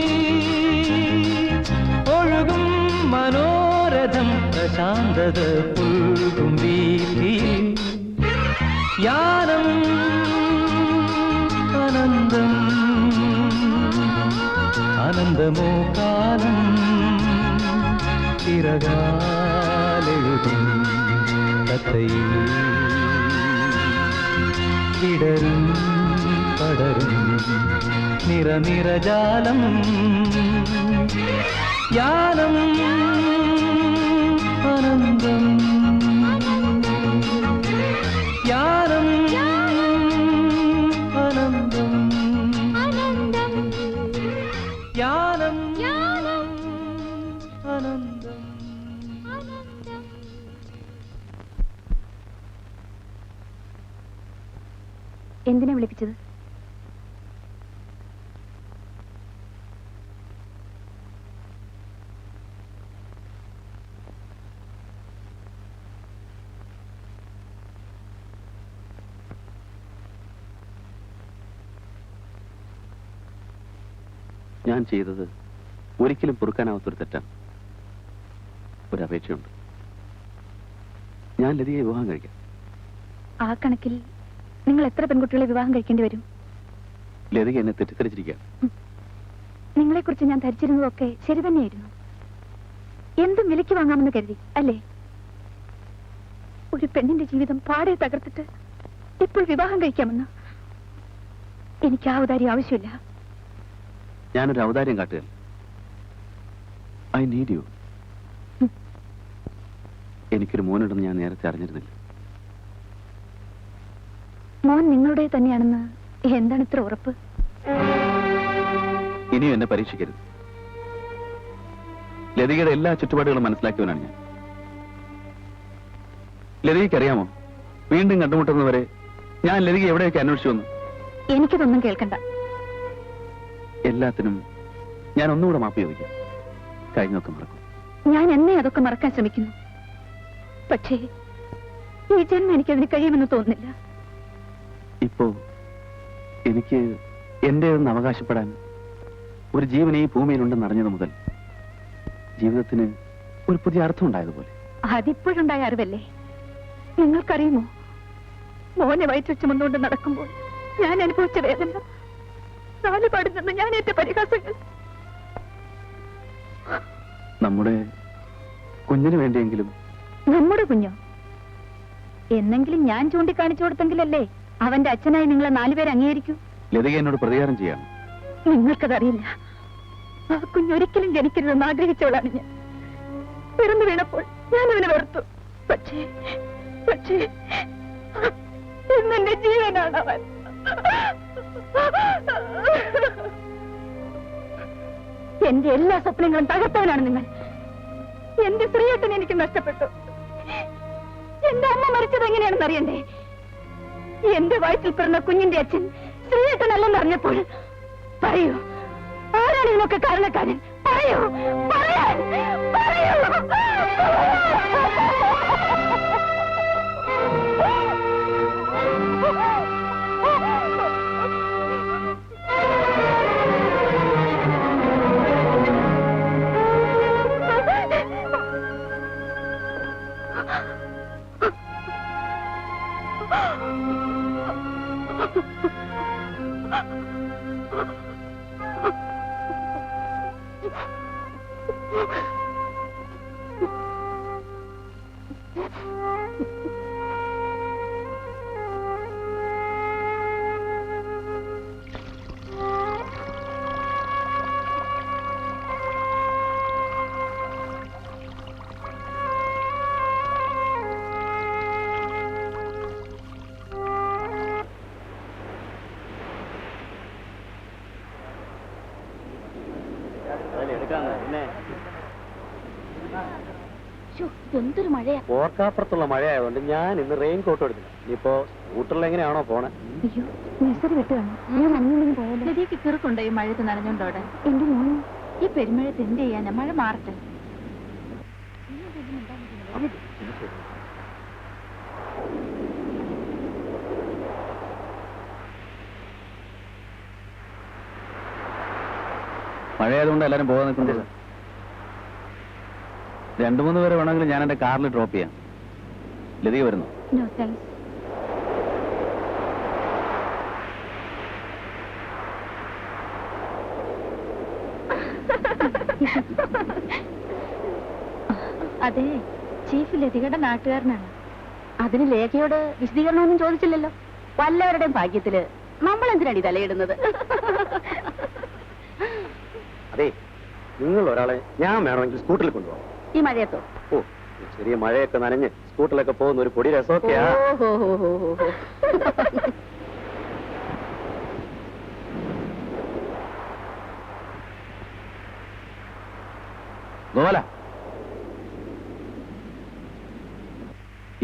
ഒഴുകും മനോരഥം പ്രശാന്തത പുൽകും വീതിയിൽ ജ്ഞാനം അനന്തം, അനന്തമോ കാലം ചിരകാലെഴുതും കഥയിൽ ഇടരും പടരും നിറനിറജാലം, ജ്ഞാനം അനന്തം, ജ്ഞാനം അനന്തം, ജ്ഞാനം അനന്തം. എന്തിനാ വിളിപ്പിച്ചത്? ഞാൻ ചെയ്തത് ഒരിക്കലും പൊറുക്കാനാവാത്തൊരു തെറ്റാണ്. ഒരപേക്ഷയുണ്ട്. ഞാൻ ലതിയെ വിവാഹം കഴിക്കാം. ആ കണക്കിൽ നിങ്ങൾ എത്ര പെൺകുട്ടികളെ വിവാഹം കഴിക്കേണ്ടി വരും? ലതിക എന്നെ തെറ്റിദ്ധരിച്ചിരിക്കുക. നിങ്ങളെക്കുറിച്ച് ഞാൻ ധരിച്ചിരുന്നതൊക്കെ ശരി തന്നെയായിരുന്നു. എന്തും വിലയ്ക്ക് വാങ്ങാമെന്ന് കരുതി അല്ലേ? ഒരു പെണ്ണിന്റെ ജീവിതം പാടെ തകർത്തിട്ട് ഇപ്പോൾ വിവാഹം കഴിക്കാമെന്ന്? എനിക്ക് ആ ഔദാര്യം ആവശ്യമില്ല. ഞാനൊരു ഔദാര്യം കാട്ടുകയല്ല. I need you. എനിക്കൊരു മോനുണ്ടെന്ന് ഞാൻ നേരത്തെ അറിഞ്ഞിരുന്നില്ല. മോൻ നിങ്ങളുടെ തന്നെയാണെന്ന് എന്താണ് ഇത്ര ഉറപ്പ്? ഇനിയും എന്നെ പരീക്ഷിക്കരുത്. ലതികയുടെ എല്ലാ ചുറ്റുപാടുകളും മനസ്സിലാക്കിയവനാണ് ഞാൻ. ലതികയ്ക്കറിയാമോ, വീണ്ടും കണ്ടുമുട്ടുന്നവരെ ഞാൻ ലതിക എവിടെയൊക്കെ അന്വേഷിച്ചു വന്നു? എനിക്കിതൊന്നും കേൾക്കണ്ട. എല്ലാത്തിനും ഞാൻ ഒന്നുകൂടെ മാപ്പ് ചോദിക്കാം. കഴിഞ്ഞൊക്കെ മറക്കും. ഞാൻ എന്നെ അതൊക്കെ മറക്കാൻ ശ്രമിക്കുന്നു. പക്ഷേ ഈ ജന്മം എനിക്കതിന് കഴിയുമെന്ന് തോന്നുന്നില്ല. ഇപ്പോ എനിക്ക് എന്റേതെന്ന് അവകാശപ്പെടാൻ ഒരു ജീവൻ ഈ ഭൂമിയിലുണ്ടെന്ന് അറിഞ്ഞത് മുതൽ ജീവിതത്തിന് ഒരു പുതിയ അർത്ഥം ഉണ്ടായതുപോലെ. അതിപ്പോഴുണ്ടായ അറിവല്ലേ? നിങ്ങൾക്കറിയുമോ, മോനെ വയറ്റ് ചുമന്നുകൊണ്ട് നടക്കുമ്പോൾ ഞാൻ അനുഭവിച്ച വേദന, നാലുപാടിൽ നിന്ന് ഞാൻ ഏറ്റ പരിഹാസങ്ങൾ. നമ്മുടെ കുഞ്ഞിന് വേണ്ടിയെങ്കിലും. നമ്മുടെ കുഞ്ഞോ? എന്നെങ്കിലും ഞാൻ ചൂണ്ടിക്കാണിച്ചു കൊടുത്തെങ്കിലല്ലേ അവന്റെ അച്ഛനായി നിങ്ങളെ 4 പേര് അംഗീകരിക്കൂ. ലതിക എന്നോട് പ്രതികാരം ചെയ്യാണ്. നിങ്ങൾക്കതറിയില്ല. ആ കുഞ്ഞൊരിക്കലും ജനിക്കരുതെന്ന് ആഗ്രഹിച്ചവളാണ് ഞാൻ. പിറന്നു വീണപ്പോൾ ഞാൻ അവനെ വെറുത്തു. പക്ഷേ ഇന്നെന്റെ ജീവനാണ് അവൻ. എന്റെ എല്ലാ സ്വപ്നങ്ങളും തകർത്തവനാണ് നിങ്ങൾ. എന്റെ സ്ത്രീയേട്ടൻ എനിക്ക് നഷ്ടപ്പെട്ടു. എന്റെ അമ്മ മരിച്ചത് എങ്ങനെയാണെന്ന് അറിയണ്ടേ? എന്റെ വയറ്റിൽ പിറന്ന കുഞ്ഞിന്റെ അച്ഛൻ സ്ത്രീയേട്ടനല്ലെന്ന് അറിഞ്ഞപ്പോൾ പറയൂ, ആരാണ് ഇതിനൊക്കെ കാരണക്കാരൻ? പറയൂ, പറയാൻ പറയൂ. എന്തൊരു മഴയാ! ഓർക്കാപ്പുറത്തുള്ള മഴയായതുകൊണ്ട് ഞാൻ ഇന്ന് റെയിൻ കോട്ട് എടുത്തില്ല. ഇനിയിപ്പോ സ്കൂട്ടറിൽ എങ്ങനെയാണോ പോണേ? അയ്യോ, നഴ്സറി വിട്ടുകാണോ? ഞാൻ നനഞ്ഞുണ്ടെങ്കിൽ പോയല്ലോ. ലതിക്ക് കിറുക്കുണ്ടോ ഈ മഴയത്ത് നനഞ്ഞോണ്ടോടെ? എന്റെ മോനെ ഈ പെരുമഴയത്ത് എന്ത് ചെയ്യാനാ? മഴ മാറട്ടെ. മഴയായതുകൊണ്ട് എല്ലാരും പോകാൻ നിൽക്കുന്നില്ല. 2-3 പേരെ വേണമെങ്കിൽ ഞാൻ എന്റെ കാറിൽ ഡ്രോപ്പ് ചെയ്യാം. ലതിക വരുന്നു? No thanks. അതെ, ചീഫ് ലതികയുടെ നാട്ടുകാരനാണ്. അതിന് ലേഖയോട് വിശദീകരണമൊന്നും ചോദിച്ചില്ലല്ലോ. വല്ലവരുടെയും ഭാഗ്യത്തില് നമ്മൾ എന്തിനാണ് തലയിടുന്നത്? അതെ, നിങ്ങൾ ഒരാളെ ഞാൻ വേണമെങ്കിൽ സ്കൂട്ടറിൽ കൊണ്ടുപോകാം. ഈ മഴയത്തോ? ഓ, ചെറിയ മഴയൊക്കെ നനഞ്ഞ് സ്കൂട്ടറിലൊക്കെ പോകുന്ന ഒരു പൊടി രസമൊക്കെയാ. ഗോപാല,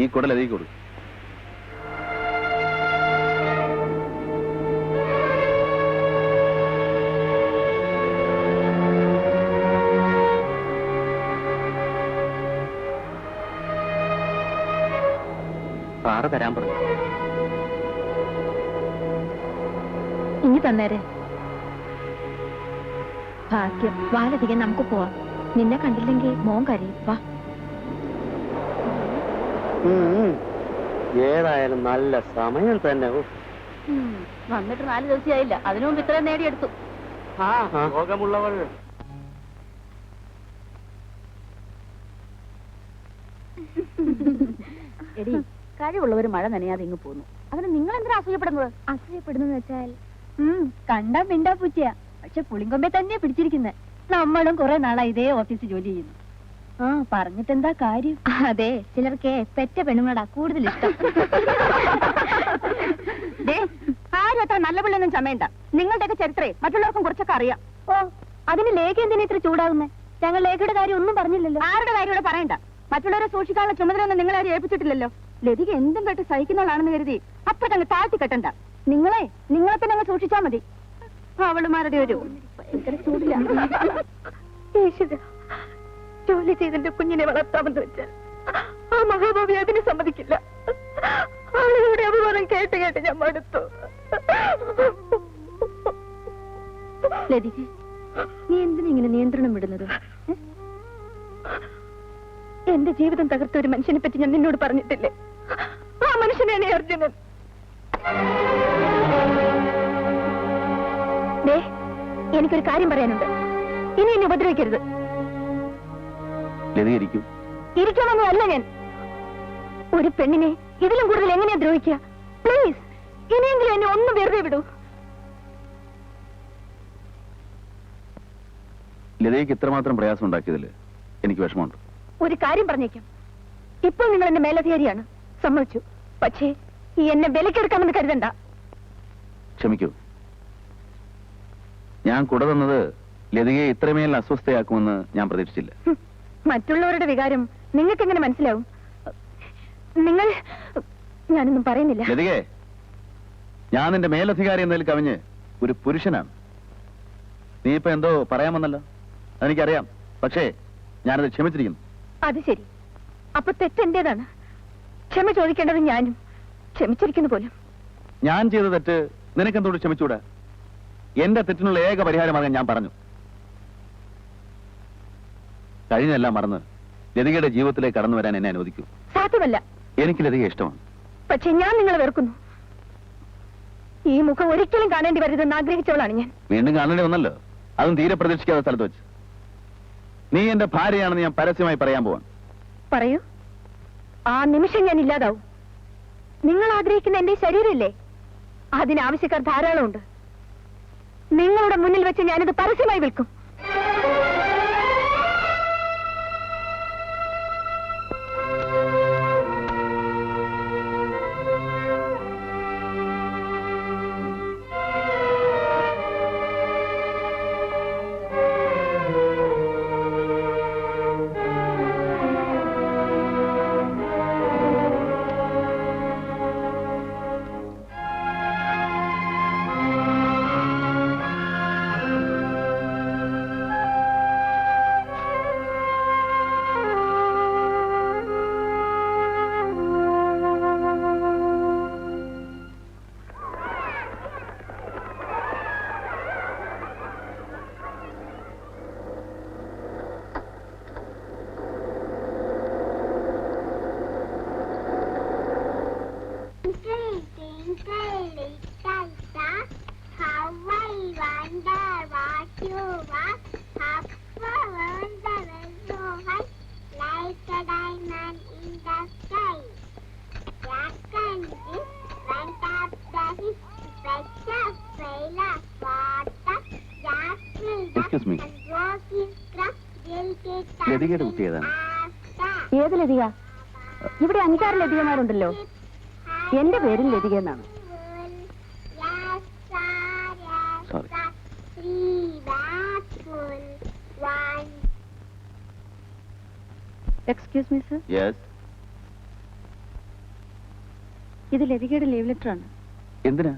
ഈ കുടൽ ലതിക കൊടു. സാറ് തരാൻ പറഞ്ഞു. ഇനി തന്നേരെ. ഭാഗ്യം, വാലധികം നമുക്ക് പോവാം. നിന്നെ കണ്ടില്ലെങ്കിൽ മോൻ കരയും. വാ. ഏതായാലും നല്ല സമയം തന്നെ. വന്നിട്ട് 4 ദിവസമായില്ല, അതിനു മുമ്പ് ഇത്രയും നേടിയെടുത്തു. രോഗമുള്ളവൾ എടി, കഴിവുള്ളവർ മഴ നനയാതെ ഇങ്ങ് പോന്നു. അതിന് നിങ്ങൾ എന്തിനാ അസൂയപ്പെടുന്നത്? അസൂയപ്പെടുന്നെന്ന് വെച്ചാൽ കണ്ടാ മിണ്ടാ പൂച്ചയാ, പക്ഷെ പുളിങ്കൊമ്പെ തന്നെ പിടിച്ചിരിക്കുന്നത്. നമ്മളും കുറെ നാളായി ഇതേ ഓഫീസിൽ ജോലി ചെയ്യുന്നു. ആ, പറഞ്ഞിട്ടെന്താ കാര്യം? അതെ, ചിലർക്ക് പെറ്റ പെണ്ണുങ്ങളാ കൂടുതൽ ഇഷ്ടം. ആരും അത്ര നല്ല പിള്ളൊന്നും ചമയണ്ട. നിങ്ങളുടെയൊക്കെ ചരിത്രേ മറ്റുള്ളവർക്കും കുറച്ചൊക്കെ അറിയാം. ഓ, അതിന് ലേഖ എന്തിനാ ഇത്ര ചൂടാകുന്നേ? ഞങ്ങൾ ലേഖയുടെ കാര്യം ഒന്നും പറഞ്ഞില്ലല്ലോ. ആരുടെ കാര്യം ഇവിടെ പറയണ്ട. മറ്റുള്ളവരെ സൂക്ഷിക്കാനുള്ള ചുമതലയൊന്നും നിങ്ങളാരും ഏൽപ്പിച്ചിട്ടില്ലല്ലോ. ലതിക എന്തും കേട്ട് സഹിക്കുന്നവളാണെന്ന് കരുതി അപ്പൊ തന്നെ താഴ്ത്തി കെട്ടണ്ട. നിങ്ങളെ തന്നെ അങ്ങ് സൂക്ഷിച്ചാ മതി. അവളുമാരുടെ ഒരു ഭയങ്കര ചൂടില്ല. ജോലി ചെയ്തെന്റെ കുഞ്ഞിനെ വളർത്താമെന്ന് വെച്ചാൽ ആ മഹാഭാവി അതിന് സമ്മതിക്കില്ല. ആളുകളുടെ അപമാനം കേട്ട് കേട്ട് ഞാൻ മടുത്തു. ലതിക, നീ എന്തിനാ ഇങ്ങനെ നിയന്ത്രണം വിടുന്നത്? എന്റെ ജീവിതം തകർത്ത ഒരു മനുഷ്യനെ പറ്റി ഞാൻ നിന്നോട് പറഞ്ഞിട്ടില്ലേ? ആ മനുഷ്യനാണ് അർജുനൻ. എനിക്കൊരു കാര്യം പറയാനുണ്ട്. ഇനി എന്നെ ഉപദ്രവിക്കരുത്. ഇരിക്കണമെന്നും അല്ല ഞാൻ. ഒരു പെണ്ണിനെ ഇതിലും കൂടുതൽ എങ്ങനെയാ ദ്രോഹിക്കുക? പ്ലീസ്, ഇനിയെങ്കിലും എന്നെ ഒന്ന് വെറുതെ വിടൂ. ലതയ്ക്ക് ഇത്രമാത്രം പ്രയാസം ഉണ്ടാക്കിയതില് എനിക്ക് വിഷമമുണ്ട്. ഒരു കാര്യം പറഞ്ഞേക്കാം, ഇപ്പോൾ നിങ്ങൾ എന്റെ മേലധികാരിയാണ്, സമ്മതിച്ചു. പക്ഷേ ഈ എന്നെ വിലക്കെടുക്കാമെന്ന് കരുതണ്ട. ക്ഷമിക്കൂ, ഞാൻ കുട തന്നത് ലതികയെ ഇത്രമേൽ അസ്വസ്ഥയാക്കുമെന്ന് ഞാൻ പ്രതീക്ഷിച്ചില്ല. മറ്റുള്ളവരുടെ വികാരം നിങ്ങൾക്ക് എങ്ങനെ മനസ്സിലാവും? നിങ്ങൾ, ഞാനൊന്നും പറയുന്നില്ല. ലതികേ, ഞാൻ നിന്റെ മേലധികാരി എന്നതിൽ കവിഞ്ഞ് ഒരു പുരുഷനാണ്. നീ ഇപ്പൊ എന്തോ പറയാമെന്നല്ലോ, അതെനിക്കറിയാം. പക്ഷേ ഞാനത് ക്ഷമിച്ചിരിക്കുന്നു. അത് ശരി, അപ്പൊ തെറ്റെന്റേതാണ്. ക്ഷമ ചോദിക്കേണ്ടത് ഞാനും. ക്ഷമിച്ചിരിക്കുന്നു പോലും. ഞാൻ ചെയ്ത തെറ്റ് നിനക്കെന്തോട് ക്ഷമിച്ചൂടാ? എന്റെ തെറ്റിനുള്ള ഏക പരിഹാരമാകാൻ ഞാൻ പറഞ്ഞു. കഴിഞ്ഞെല്ലാം മറന്ന് ലതികയുടെ ജീവിതത്തിലേക്ക് കടന്നു വരാൻ എന്നെ അനുവദിക്കൂ. സാധ്യമല്ല. എനിക്ക് ലതിക ഇഷ്ടമാണ്. പക്ഷെ ഞാൻ നിങ്ങളെ വെറുക്കുന്നു. ഈ മുഖം ഒരിക്കലും കാണേണ്ടി വരരുതെന്ന് ആഗ്രഹിച്ചവളാണ് ഞാൻ. വീണ്ടും കാണേണ്ടി വന്നല്ലോ, അതും തീരെ പ്രതീക്ഷിക്കാത്ത സ്ഥലത്ത് വെച്ച്. നീ എന്റെ ഭാര്യയാണെന്ന് ഞാൻ പരസ്യമായി പറയാൻ പോവാണ്. പറയൂ. ആ നിമിഷം ഞാൻ ഇല്ലാതാവും. നിങ്ങൾ ആഗ്രഹിക്കുന്ന എന്റെ ശരീരമില്ലേ, അതിനാവശ്യക്കാർ ധാരാളമുണ്ട്. നിങ്ങളുടെ മുന്നിൽ വെച്ച് ഞാനിത് പരസ്യമായി വിൽക്കും. എക്സ്ക്യൂസ് മീ, ലതികയുടെ കുട്ടി ഏതാണ്? ഏത് ലതിക? ഇവിടെ 5-6 ലതികമാരുണ്ടല്ലോ. എന്റെ പേരും ലതിക എന്നാണ്. Sorry. Excuse me sir, yes. ഇത് ലതികയുടെ ലീവ് ലെറ്റർ ആണ്. എന്തിനാ?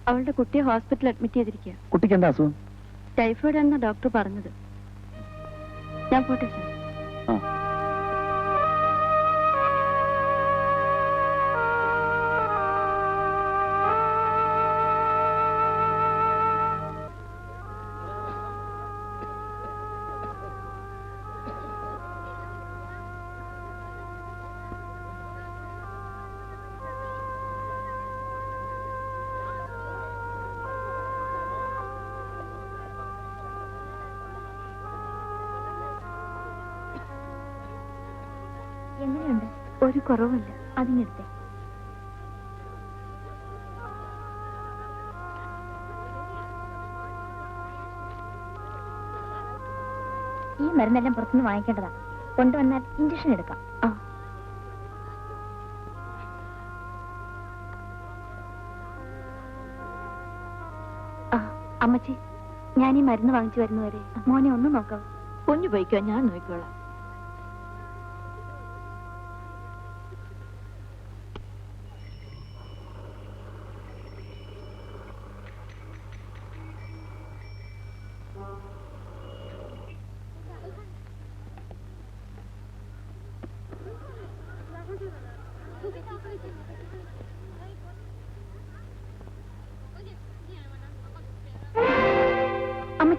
അവളുടെ കുട്ടിയെ ഹോസ്പിറ്റലിൽ അഡ്മിറ്റ് ചെയ്തിരിക്കുക. കുട്ടിക്ക് എന്താ അസുഖം? ടൈഫോയിഡ് ആണെന്ന് ഡോക്ടർ പറഞ്ഞത്. ഞാൻ പോട്ടെ സർ. ആ. എങ്ങനെയുണ്ട്? ഒരു കുറവില്ല. അതിനെടുത്തേ. ഈ മരുന്നെല്ലാം പുറത്തുനിന്ന് വാങ്ങിക്കേണ്ടതാ. കൊണ്ടുവന്നാൽ ഇഞ്ചക്ഷൻ എടുക്കാം. അമ്മച്ചി, ഞാൻ ഈ മരുന്ന് വാങ്ങിച്ചു വരുന്നവരെ മോനെ ഒന്ന് നോക്കാം. കുഞ്ഞു പോയിക്കോ, ഞാൻ നോക്കിക്കോളാം.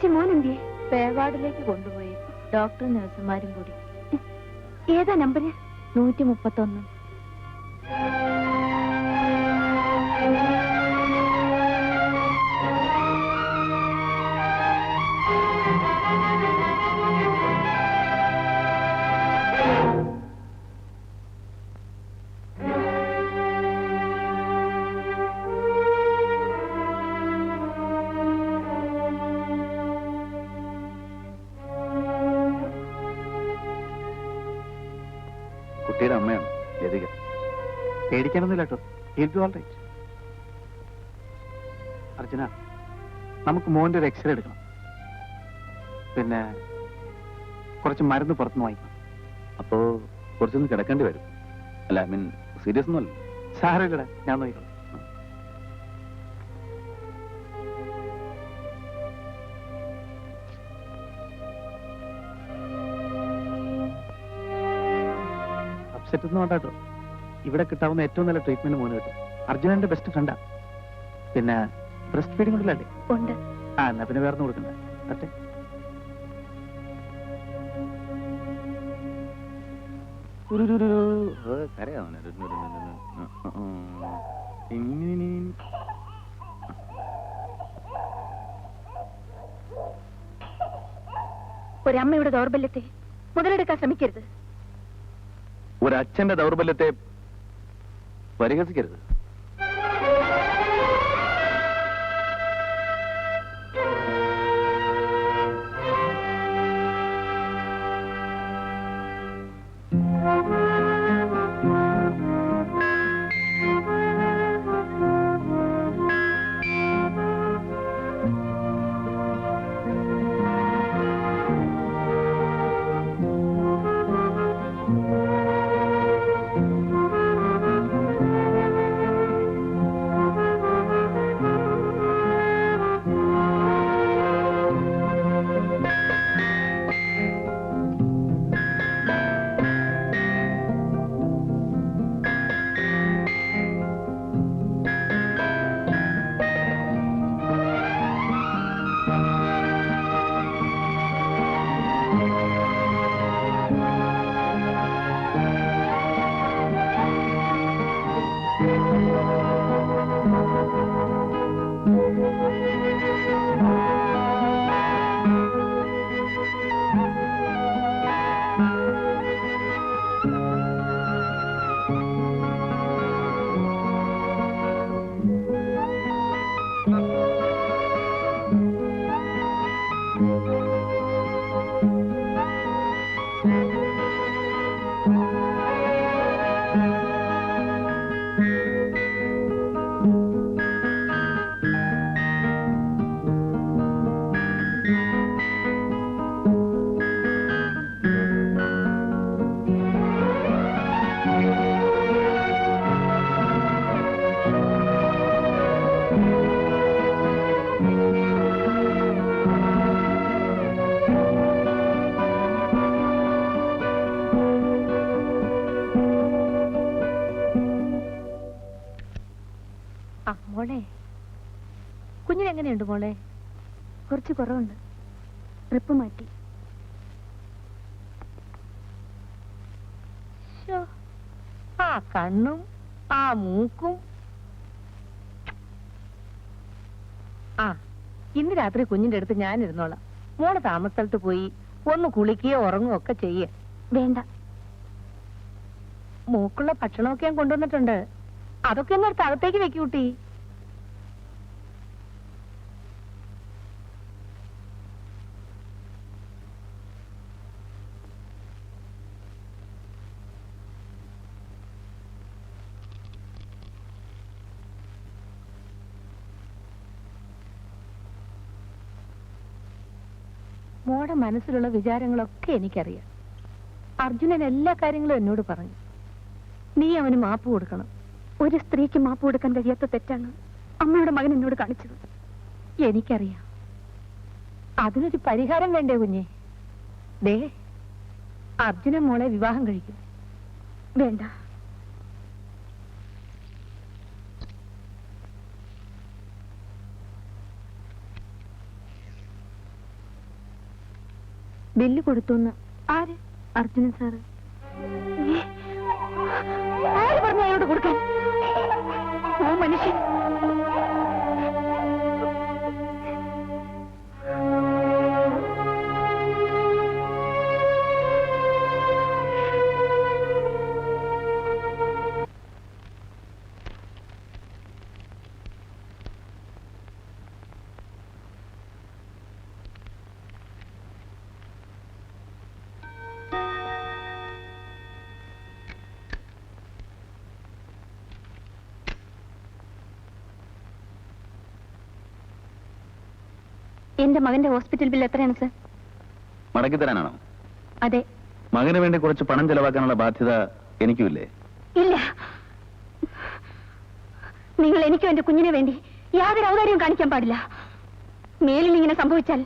അമ്മച്ചി മോൻ എന്തിയെ? പേവാർഡിലേക്ക് കൊണ്ടുപോയി ഡോക്ടറും നഴ്സുമാരും കൂടി. ഏതാ നമ്പര്? 131. കുട്ടിയുടെ അമ്മയാണ് ലതിക. പേടിക്കാനൊന്നുമില്ല കേട്ടോ. അർജുന, നമുക്ക് മോന്റെ ഒരു എക്സ്റേ എടുക്കണം. പിന്നെ കുറച്ച് മരുന്ന് പുറത്തുനിന്ന് വാങ്ങിക്കണം. അപ്പോ കുറച്ചൊന്ന് കിടക്കേണ്ടി വരും. അല്ല, ഐ മീൻ സീരിയസ് ഒന്നുമല്ല. സാരമില്ലടാ, ഞാൻ നോക്കിക്കോളാം. അപ്സെറ്റ് ഒന്നും വേണ്ട കേട്ടോ. ഇവിടെ കിട്ടാവുന്ന ഏറ്റവും നല്ല ട്രീറ്റ്മെന്റ് മോന് കിട്ടും. അർജുനന്റെ ബെസ്റ്റ് ഫ്രണ്ടാ. പിന്നെ ബ്രസ്റ്റ് ഫീഡിംഗ് ഉണ്ടല്ലേ? ഉണ്ട്. എന്നാ പിന്നെ വേറെ കൊടുക്കണ്ട. അട്ടെ, ഒരമ്മയുടെ ദൗർബല്യത്തെ മുതലെടുക്കാൻ ശ്രമിക്കരുത്. ഒരച്ഛന്റെ ദൗർബല്യത്തെ പരിഹസിക്കരുത്. മോളെ, കുഞ്ഞിനെങ്ങനെയുണ്ട് മോളെ? കുറച്ച് കുറവുണ്ട്. ട്രിപ്പ് മാറ്റി. ആ കണ്ണും ആ മൂക്കും. ആ, ഇന്ന് രാത്രി കുഞ്ഞിന്റെ അടുത്ത് ഞാൻ ഇരുന്നോളാം. മോള് താമസ സ്ഥലത്ത് പോയി ഒന്ന് കുളിക്കുകയോ ഉറങ്ങുകയോ ഒക്കെ ചെയ്യേ. വേണ്ട. മൂക്കുള്ള ഭക്ഷണമൊക്കെ ഞാൻ കൊണ്ടുവന്നിട്ടുണ്ട്. അതൊക്കെ ഒന്ന് എടുത്ത് അകത്തേക്ക് വെക്കൂ കുട്ടി. മോടെ മനസ്സിലുള്ള വിചാരങ്ങളൊക്കെ എനിക്കറിയാം. അർജുനൻ എല്ലാ കാര്യങ്ങളും എന്നോട് പറഞ്ഞു. നീ അവന് മാപ്പ് കൊടുക്കണം. ഒരു സ്ത്രീക്ക് മാപ്പ് കൊടുക്കാൻ കഴിയാത്ത തെറ്റാണ് അമ്മയുടെ മകൻ എന്നോട് കാണിച്ചത്. എനിക്കറിയാം. അതിനൊരു പരിഹാരം വേണ്ടേ കുഞ്ഞെ? ദേ, അർജുനൻ മോളെ വിവാഹം കഴിക്കും. വേണ്ട. ബില്ല് കൊടുത്തുന്ന്. ആര്? അർജുനൻ സാറ്. ആര് പറഞ്ഞു അയാളോട് കൊടുക്കാൻ? ആ മനുഷ്യൻ എന്റെ മകന്റെ ഹോസ്പിറ്റൽ ബിൽ എത്രയാണ് സർ? മടക്കി തരാനാണോ? അതെ. മകന് വേണ്ടി കുറച്ച് പണം ചെലവാക്കാനുള്ള ബാധ്യത എനിക്കുമില്ലേ? ഇല്ല. നിങ്ങൾ എനിക്കും എന്റെ കുഞ്ഞിനെ വേണ്ടി യാതൊരു ഔദാര്യവും കാണിക്കാൻ പാടില്ല. മേലിൽ ഇങ്ങനെ സംഭവിച്ചാൽ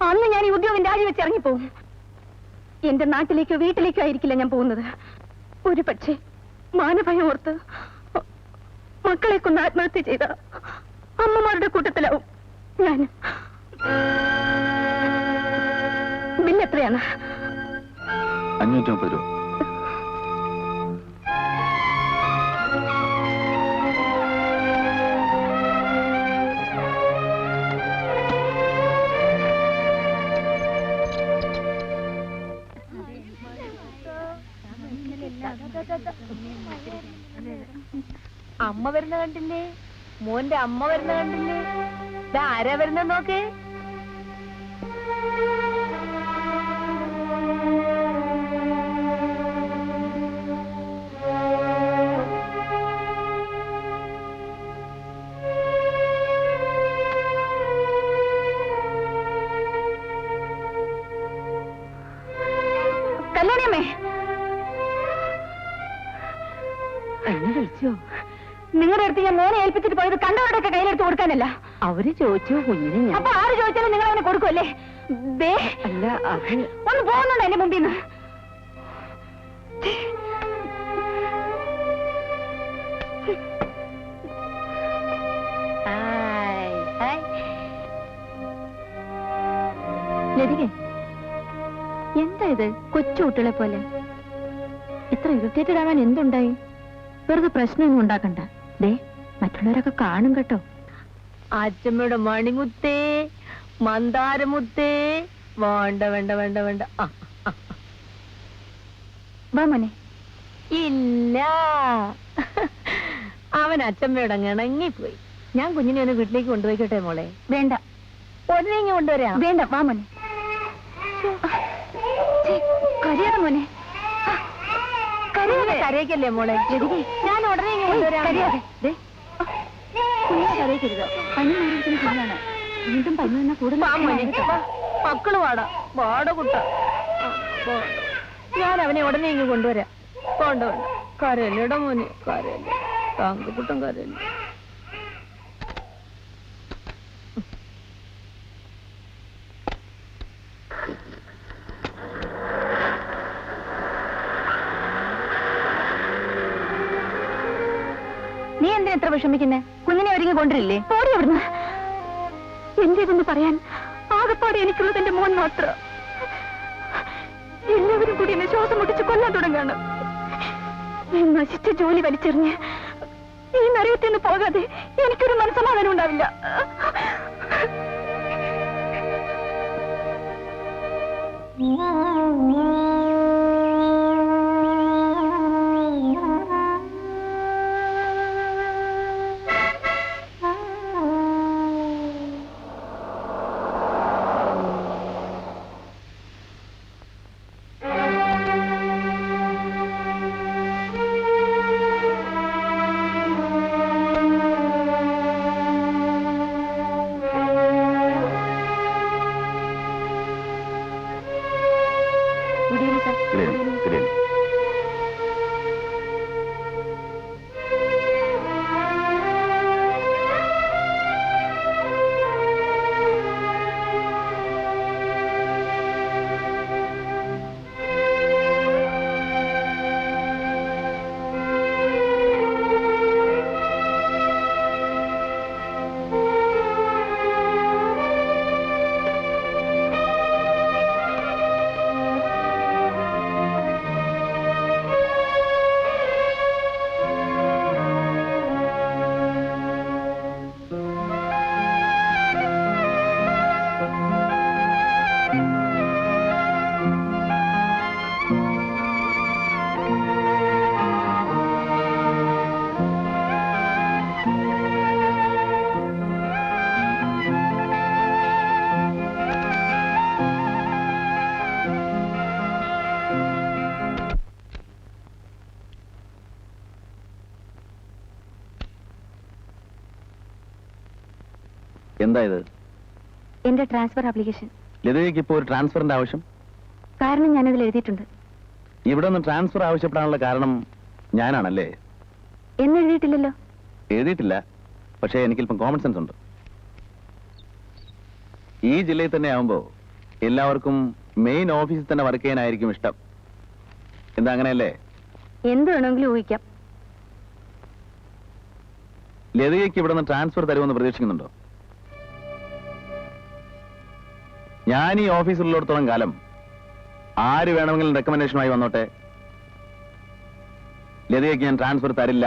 അന്ന് ഞാൻ ഈ ഉദ്യോഗം രാജിവെച്ച് ഇറങ്ങിപ്പോവും. എന്റെ നാട്ടിലേക്കോ വീട്ടിലേക്കോ ആയിരിക്കില്ല ഞാൻ പോകുന്നത്. ഒരു പക്ഷേ മാനഭയം ഓർത്ത് മക്കളെ കൊന്ന് ആത്മഹത്യ ചെയ്ത അമ്മമാരുടെ കൂട്ടത്തിലാവും ഞാൻ. ബില്ല് എത്രയാണ്? 530 രൂപ. അമ്മ വരുന്ന കണ്ടില്ലേ? മോന്റെ അമ്മ വരുന്ന കണ്ടില്ലേ? ആരാ വരുന്ന നോക്കേ? കല്യാണിയമ്മേ, വിളിച്ചോ? നിങ്ങളുടെ അടുത്ത് ഞാൻ മോനെ ഏൽപ്പിച്ചിട്ട് പോയത് കണ്ടവരുടെയൊക്കെ കയ്യിലെടുത്ത് കൊടുക്കാനല്ല. അവര് ചോദിച്ചു കുഞ്ഞിനെ. അപ്പൊ ആര് ചോദിച്ചാലും നിങ്ങൾ അവനെ കൊടുക്കുമല്ലേ? അല്ല, അത് ഒന്ന് പോകുന്നുണ്ടോ എന്റെ മുമ്പിൽ നിന്ന്? ലതികേ, എന്താ ഇത് കൊച്ചു കുട്ടികളെ പോലെ? ഇത്ര ഇറിറ്റേറ്റഡ് ആവാൻ എന്തുണ്ടായി? വെറുതെ പ്രശ്നമൊന്നും ഉണ്ടാക്കണ്ട. ദേ, മറ്റുള്ളവരൊക്കെ കാണും കേട്ടോ. അച്ഛമ്മയുടെ മണിമുത്തേ, മന്ദാരമുത്തേ. വേണ്ട വേണ്ട വേണ്ട വേണ്ട. വാ മോനെ. ഇല്ല, അവൻ അച്ഛമ്മയോട് അങ്ങ് ഇണങ്ങിപ്പോയി. ഞാൻ കുഞ്ഞിനെ ഒന്ന് വീട്ടിലേക്ക് കൊണ്ടുപോയിക്കട്ടെ മോളെ? വേണ്ട. ഉടനെ കൊണ്ടുവരാം. വേണ്ട, വാ മോനെ. കരയാതെ മോനെ, കരയിക്കല്ലേ മോളെ? ഞാൻ ഉടനെ കൊണ്ടുവരാം. കരയരുത്. പനി മാറിയിരിക്കുന്ന കുഞ്ഞാണ്. വീണ്ടും പനി വന്നാൽ കൂടുതൽ മക്കള് വാടാ, വാട കുട്ട. ഞാൻ അവനെ ഉടനെ ഇങ്ങ് കൊണ്ടുവരാം. കൊണ്ടുവേണ്ട. കരയല്ലേടാ മോനെ, കരയല്ലേ. താങ്കുട്ടം കരയല്ലേ. നീ എന്തിനാ എത്ര വിഷമിക്കുന്നേ? കുഞ്ഞിനെ ഒരുങ്ങി കൊണ്ടിരില്ലേ? ഓടി അവിടുന്ന്. എന്റേതെന്ന് പറയാൻ ആകെപ്പാടെ എനിക്കുള്ളത് എന്റെ മോൻ മാത്രം. എല്ലാവരും കൂടി എന്നെ ശ്വാസം മുട്ടിച്ച് കൊല്ലാൻ തുടങ്ങാണ്. ഈ നശിച്ച ജോലി വലിച്ചെറിഞ്ഞ് ഈ നരകത്തിൽ നിന്ന് പോകാതെ എനിക്കൊരു മനസ്സമാധാനം ഉണ്ടാവില്ല. എന്താ ഇത്? എന്റെ ട്രാൻസ്ഫർ ആപ്ലിക്കേഷൻ. ലതികയ്ക്ക് ഇപ്പോൾ ഒരു ട്രാൻസ്ഫറിന്റെ ആവശ്യം? കാരണം ഞാനതിൽ എഴുതിയിട്ടുണ്ട്. ഇവിടെ നിന്ന് ട്രാൻസ്ഫർ ആവശ്യപ്പെടാനുള്ള കാരണം ഞാനാണല്ലേ? എന്നെഴുതിയിട്ടില്ലല്ലോ. എഴുതിയിട്ടില്ല, പക്ഷേ എനിക്കിപ്പം കോമൺ സെൻസ് ഉണ്ട്. ഈ ജില്ലയിൽ തന്നെ ആവുമ്പോ എല്ലാവർക്കും മെയിൻ ഓഫീസിൽ തന്നെ വർക്ക് ചെയ്യാനായിരിക്കും ഇഷ്ടം. എന്താ അങ്ങനെയല്ലേ? എന്ത് വേണമെങ്കിലും ഊഹിക്കാം. ലതികയ്ക്ക് ഇവിടെ നിന്ന് ട്രാൻസ്ഫർ തരുമെന്ന് പ്രതീക്ഷിക്കുന്നുണ്ടോ? ഞാൻ ഈ ഓഫീസിലുള്ളിടത്തോളം കാലം ആര് വേണമെങ്കിലും റെക്കമെൻഡേഷനുമായി വന്നോട്ടെ, ലതികയ്ക്ക് ഞാൻ ട്രാൻസ്ഫർ തരില്ല.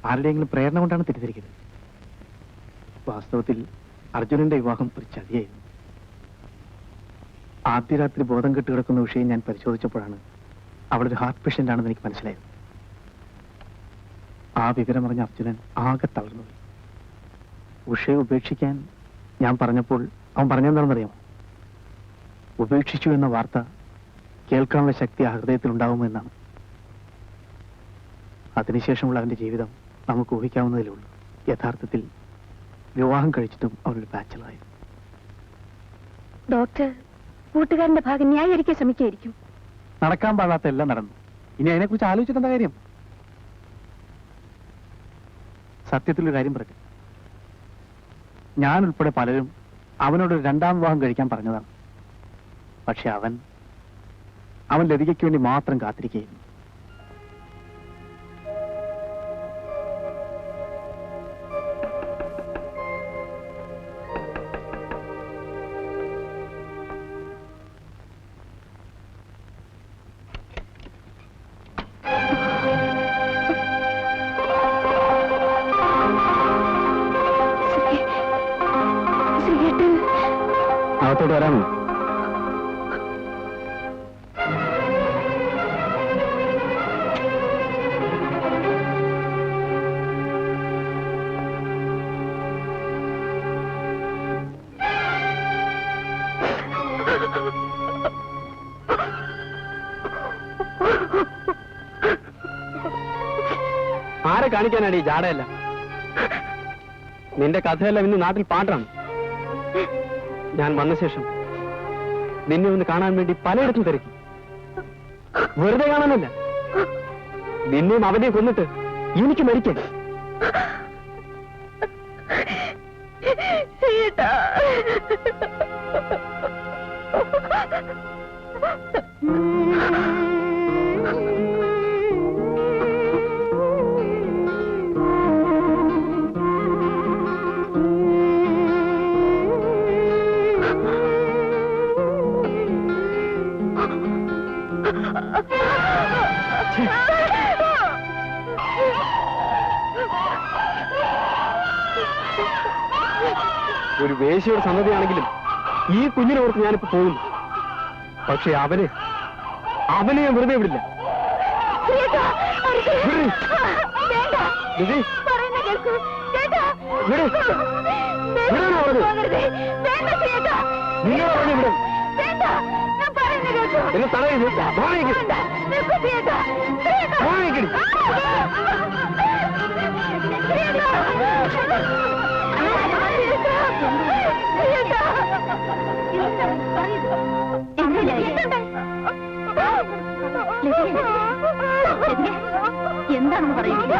ആരുടെയെങ്കിലും പ്രേരണ കൊണ്ടാണ് തെറ്റിദ്ധരിക്കുന്നത്. വാസ്തവത്തിൽ അർജുനന്റെ വിവാഹം ഒരു ചതിയായിരുന്നു. ആദ്യ രാത്രി ബോധം കെട്ട് കിടക്കുന്ന വിഷയം ഞാൻ പരിശോധിച്ചപ്പോഴാണ് അവളൊരു ഹാർട്ട് പേഷ്യന്റ് ആണെന്ന് എനിക്ക് മനസ്സിലായത്. ആ വിവരം അറിഞ്ഞ അർജുനൻ ആകെ തളർന്നു. ഉഷയെ ഉപേക്ഷിക്കാൻ ഞാൻ പറഞ്ഞപ്പോൾ അവൻ പറഞ്ഞെന്താണെന്നറിയാമോ? ഉപേക്ഷിച്ചു എന്ന വാർത്ത കേൾക്കാനുള്ള ശക്തി ആ ഹൃദയത്തിൽ ഉണ്ടാകുമോ എന്നാണ്. അതിനുശേഷമുള്ള അവന്റെ ജീവിതം നമുക്ക് ഊഹിക്കാവുന്നതിലേ ഉള്ളൂ. യഥാർത്ഥത്തിൽ വിവാഹം കഴിച്ചിട്ടും അവനൊരു ബാച്ചലറായി. ഡോക്ടർ കൂട്ടുകാരന്റെ ഭാഗം ന്യായീകരിക്കാൻ ശ്രമിക്കായിരിക്കും. നടക്കാൻ പാടാത്ത എല്ലാം നടന്നു. ഇനി അതിനെക്കുറിച്ച് ആലോചിച്ചിട്ടെന്താ കാര്യം? സത്യത്തിലൊരു കാര്യം പറഞ്ഞു. ഞാൻ ഉൾപ്പെടെ പലരും അവനോട് രണ്ടാം വിവാഹം കഴിക്കാൻ പറഞ്ഞതാണ്. പക്ഷെ അവൻ ലതികയ്ക്ക് വേണ്ടി മാത്രം കാത്തിരിക്കുകയായിരുന്നു. അകത്തോട്ട് വരാമോ? ആരെ കാണിക്കാനാണ് ഈ ജാടയല്ല? നിന്റെ കഥയെല്ലാം ഇന്ന് നാട്ടിൽ പാട്ടാണ്. ഞാൻ വന്ന ശേഷം നിന്നെ ഒന്ന് കാണാൻ വേണ്ടി പലയിടത്തും തിരക്കി. വെറുതെ കാണാനല്ല, നിന്നെയും അവനെയും കൊന്നിട്ട് എനിക്ക് മരിക്കാൻ. ഒരു വേശ്യയുടെ സന്നദ്ധയാണെങ്കിലും ഈ കുഞ്ഞിനെ ഓർത്ത് ഞാനിപ്പോ പോകുന്നു. പക്ഷെ അവനെ ഞാൻ വെറുതെ വിടില്ല. എന്നെ തടയുന്നു. എന്താണെന്ന് പറയുന്നത്?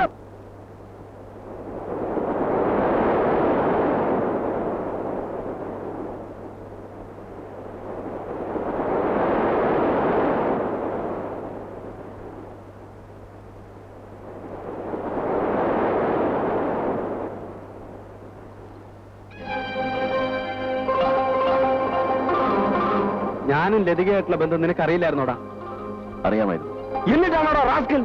ഞാനും ലതികയായിട്ടുള്ള ബന്ധം നിനക്കറിയില്ലായിരുന്നോടാ? അറിയാമായിരുന്നു. എന്നിട്ടാണോടാ റാസ്കൽ?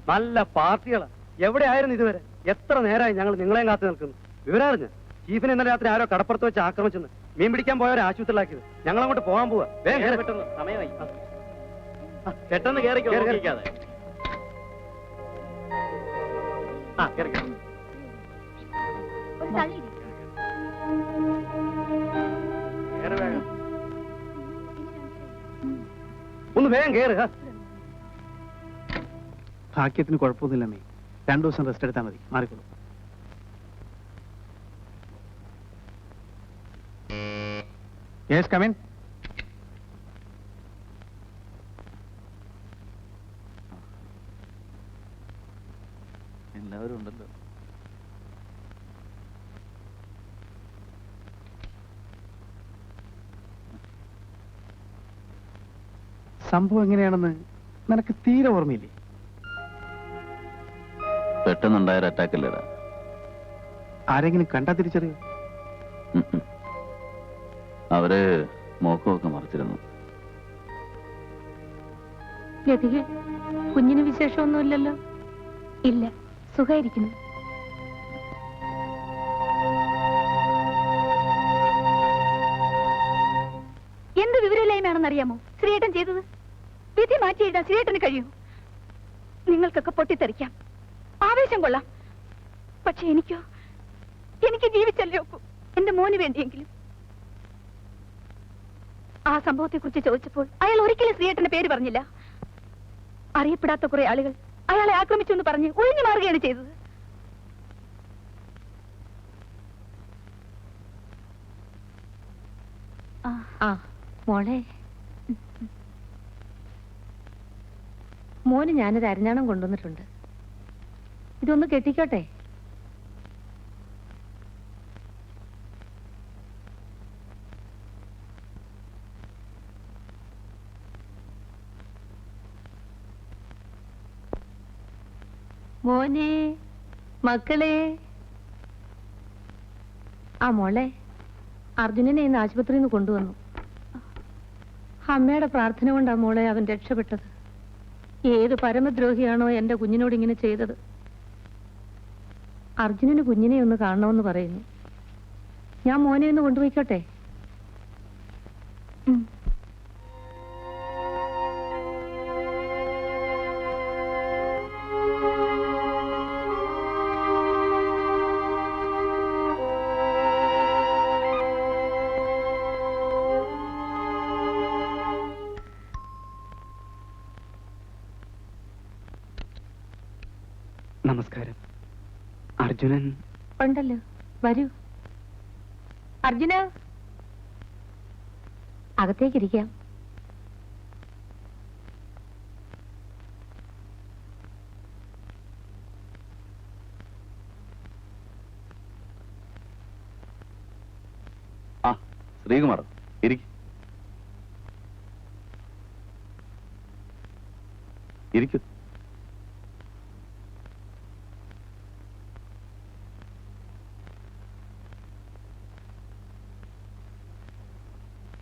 നല്ല പാർട്ടികളാ. എവിടെയായിരുന്നു ഇതുവരെ? എത്ര നേരമായി ഞങ്ങൾ നിങ്ങളെയും കാത്തു നിൽക്കുന്നു. വിവരറിഞ്ഞ് ചീഫിനെ ഇന്നലെ രാത്രി ആരോ കടപ്പുറത്ത് വെച്ച് ആക്രമിച്ചെന്ന്. മീൻ പിടിക്കാൻ പോയവരെ ആശുപത്രിയിലാക്കിയത്. ഞങ്ങൾ അങ്ങോട്ട് പോകാൻ പോവാ. സമയമായി. പെട്ടെന്ന് കേറിക്കോ. ഒന്ന് വേഗം കേറുക. ഭാഗ്യത്തിന് കുഴപ്പമൊന്നുമില്ല മേ. 2 ദിവസം റെസ്റ്റ് എടുത്താൽ മതി, മാറിക്കോളൂ. Yes, come in. എല്ലാവരും ഉണ്ടല്ലോ. സംഭവം എങ്ങനെയാണെന്ന് നിനക്ക് തീരെ ഓർമ്മയില്ലേ? പെട്ടെന്നുണ്ടായ അറ്റാക്ക് അല്ലേടാ. ആരെങ്കിലും കണ്ടാ തിരിച്ചറിയോ? അവര് മോക്കമൊക്കെ മറിച്ചിരുന്നു. ലതിക, കുഞ്ഞിന് വിശേഷമൊന്നുമില്ലല്ലോ? ഇല്ല, സുഖായിരിക്കുന്നു. എന്ത് വിവരമില്ലായ്മയാണെന്നറിയാമോ ശ്രീയേട്ടൻ ചെയ്തത്? വിധി മാറ്റി എഴുതാൻ ശ്രീയേട്ടന് കഴിയൂ. നിങ്ങൾക്കൊക്കെ പൊട്ടിത്തെറിക്കാം, ആവേശം കൊള്ളാം. പക്ഷെ എനിക്ക് ജീവിച്ചല്ലേ ഒക്കൂ. എന്റെ മോന് വേണ്ടിയെങ്കിലും. ആ സംഭവത്തെ കുറിച്ച് ചോദിച്ചപ്പോൾ അയാൾ ഒരിക്കലും ശ്രീയേട്ടന്റെ പേര് പറഞ്ഞില്ല. അറിയപ്പെടാത്ത കുറെ ആളുകൾ അയാളെ ആക്രമിച്ചു എന്ന് പറഞ്ഞ് ഒഴിഞ്ഞു മാറുകയാണ് ചെയ്തത്. മോളെ, മോന് ഞാനൊരു അരിഞ്ഞാണം കൊണ്ടുവന്നിട്ടുണ്ട്. ഇതൊന്ന് കെട്ടിക്കോട്ടെ. മോനെ, മക്കളെ. ആ മോളെ, അർജുനനെ ഇന്ന് ആശുപത്രിയിൽ നിന്ന് കൊണ്ടുവന്നു. അമ്മയുടെ പ്രാർത്ഥന കൊണ്ടാ മോളെ അവൻ രക്ഷപ്പെട്ടത്. ഏത് പരമദ്രോഹിയാണോ എന്റെ കുഞ്ഞിനോട് ഇങ്ങനെ ചെയ്തത്? അർജുനന് കുഞ്ഞിനെ ഒന്ന് കാണണമെന്ന് പറയുന്നു. ഞാൻ മോനെ ഒന്ന് കൊണ്ടുപോയിക്കോട്ടെ? നമസ്കാരം. അർജുനൻ ഉണ്ടല്ലോ, വരൂ. അർജുന, അകത്തേക്കിരിക്കാം. ആ, ശ്രീകുമാർ, ഇരിക്കൂ.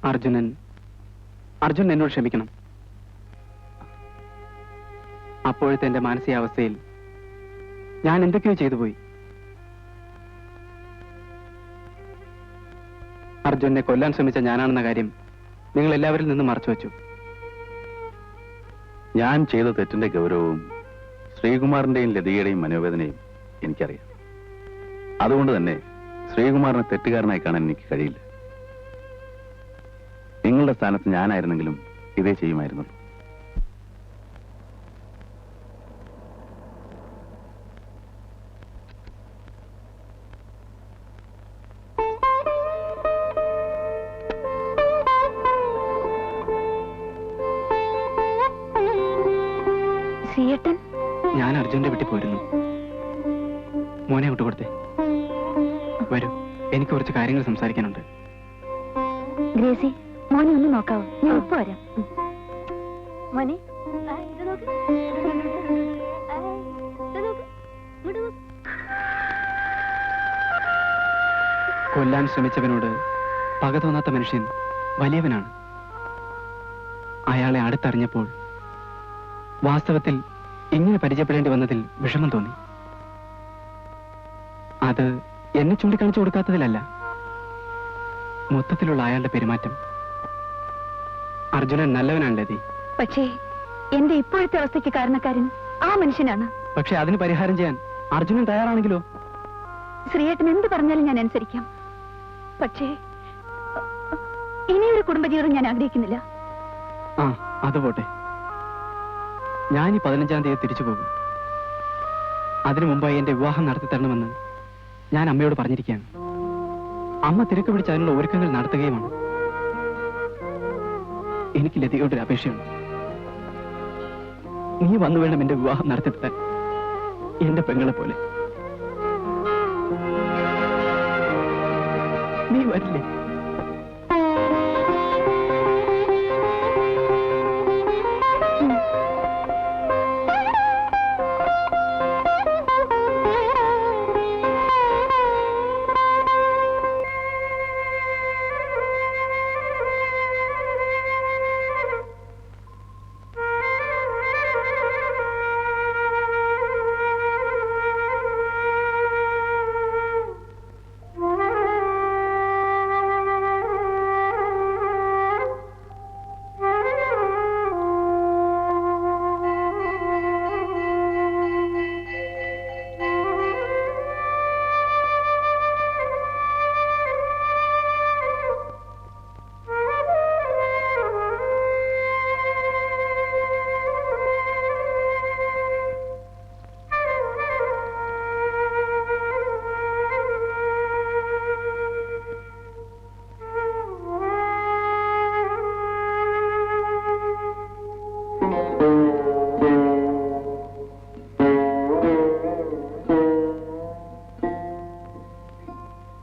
അർജുനൻ എന്നോട് ക്ഷമിക്കണം. അപ്പോഴത്തെ എന്റെ മാനസികാവസ്ഥയിൽ ഞാൻ എന്തൊക്കെയോ ചെയ്തു പോയി. അർജുനെ കൊല്ലാൻ ശ്രമിച്ച ഞാനാണെന്ന കാര്യം നിങ്ങൾ എല്ലാവരിൽ നിന്നും മറച്ചു വെച്ചു. ഞാൻ ചെയ്ത തെറ്റിന്റെ ഗൗരവവും ശ്രീകുമാറിന്റെയും ലതികയുടെയും മനോവേദനയും എനിക്കറിയാം. അതുകൊണ്ട് തന്നെ ശ്രീകുമാറിനെ തെറ്റുകാരനായി കാണാൻ എനിക്ക് കഴിയില്ല. നിങ്ങളുടെ സ്ഥാനത്ത് ഞാനായിരുന്നെങ്കിലും ഇതേ ചെയ്യുമായിരുന്നുള്ളൂ. ശ്രീയേട്ടൻ, ഞാൻ അർജുന്റെ വീട്ടിൽ പോയിരുന്നു. മോനെ വിട്ടു കൊടുത്തേ. വരൂ, എനിക്ക് കുറച്ച് കാര്യങ്ങൾ സംസാരിക്കാനുണ്ട്. ഗ്രേസി, മോനെ ഒന്ന് നോക്കാവോ? ഞാൻ ഇപ്പൊ വരാം. മോനെ, ഇത് നോക്ക്. കൊല്ലാൻ ശ്രമിച്ചവനോട് പക തോന്നാത്ത മനുഷ്യൻ വലിയവനാണ്. അയാളെ അടുത്തറിഞ്ഞപ്പോൾ വാസ്തവത്തിൽ ഇങ്ങനെ പരിചയപ്പെടേണ്ടി വന്നതിൽ വിഷമം തോന്നി. അത് എന്നെ ചൂണ്ടിക്കാണിച്ചു കൊടുക്കാത്തതിലല്ല, മൊത്തത്തിലുള്ള അയാളുടെ പെരുമാറ്റം. അർജുനൻ നല്ലവനാണ് ലതി. പക്ഷേ എന്റെ ഇപ്പോഴത്തെ അവസ്ഥയ്ക്ക് കാരണക്കാരൻ ആ മനുഷ്യനാണ്. പക്ഷെ അതിന് പരിഹാരം ചെയ്യാൻ അർജുനൻ തയ്യാറാണെങ്കിലോ? ശ്രീയേട്ടൻ എന്ത് പറഞ്ഞാലും ഞാൻ അനുസരിക്കാം. പക്ഷേ ഇനിയൊരു കുടുംബജീവിതം ഞാൻ ആഗ്രഹിക്കുന്നില്ല. ആ, അത് പോട്ടെ. ഞാൻ ഈ 15-ാം തീയതി തിരിച്ചു പോകും. അതിനു മുമ്പായി എന്റെ വിവാഹം നടത്തി തരണമെന്ന് ഞാൻ അമ്മയോട് പറഞ്ഞിരിക്കുകയാണ്. അമ്മ തിരക്ക് പിടിച്ച് അതിനുള്ള ഒരുക്കങ്ങൾ നടത്തുകയുമാണ്. എനിക്ക് ലതികയുടെ ഒരു അപേക്ഷയുണ്ട്. നീ വന്നു വേണം എന്റെ വിവാഹം നടത്തി തരാൻ, എന്റെ പെങ്ങളെ പോലെ. നീ വരില്ലേ?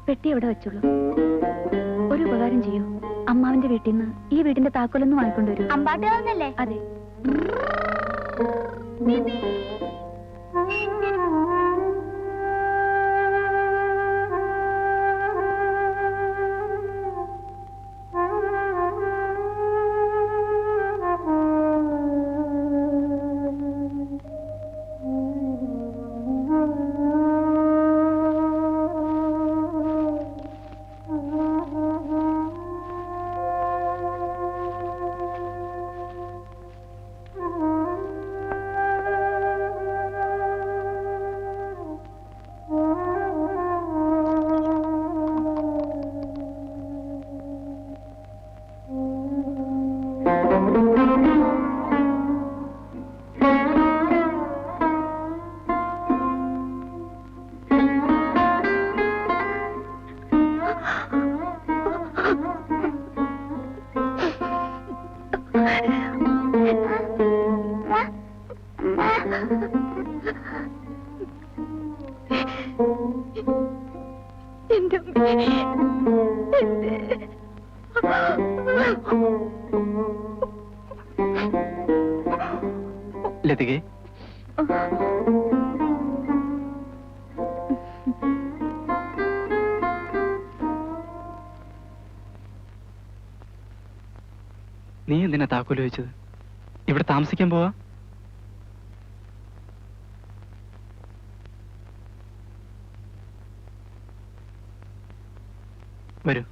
പെട്ടി എവിടെ വെച്ചുള്ളൂ? ഒരു ഉപകാരം ചെയ്യൂ. അമ്മാവിന്റെ വീട്ടിൽ നിന്ന് ഈ വീടിന്റെ താക്കോലൊന്നും വാങ്ങിക്കൊണ്ടുവരൂ. അമ്പാട്ടുകാരനല്ലേ? അതെ. എന്റെ ലതികെ, നീ എന്തിനാ താക്കോല് വെച്ചത്? ഇവിടെ താമസിക്കാൻ പോവാ? വരൂ.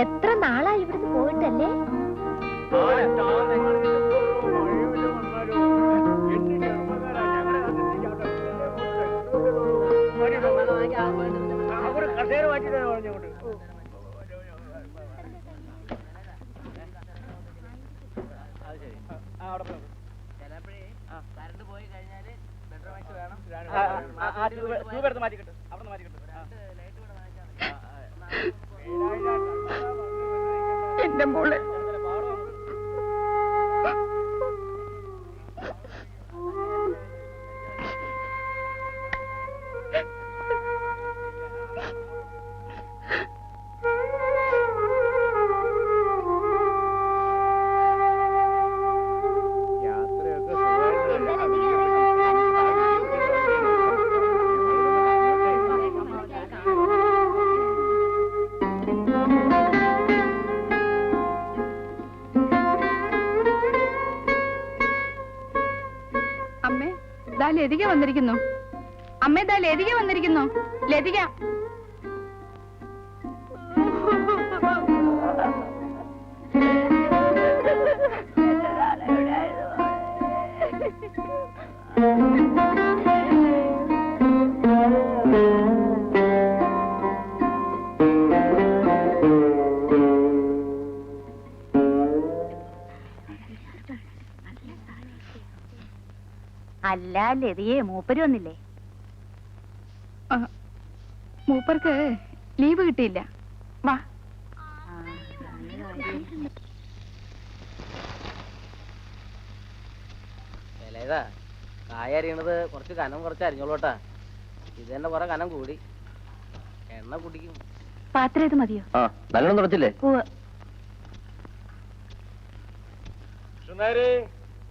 എത്ര നാളായി ഇവിടുന്ന് പോയിട്ടല്ലേ? എന്റെ മോളെ ലതിക വന്നിരിക്കുന്നു. അമ്മേ, ദാ ലതിക വന്നിരിക്കുന്നു. ലതിക. അല്ല ലതിയെ, മൂപ്പര് വന്നില്ലേ? മൂപ്പർക്ക് ലീവ് കിട്ടിയില്ല. വാ. കായ അരിയണത് കുറച്ച് കനം കുറച്ച് അരിഞ്ഞോളൂട്ടാ. ഇത് തന്നെ കുറെ കനം കൂടി. എണ്ണ കുടിക്കും. പാത്രം ഇത് മതിയോ? നല്ലോണം തുടച്ചില്ലേ?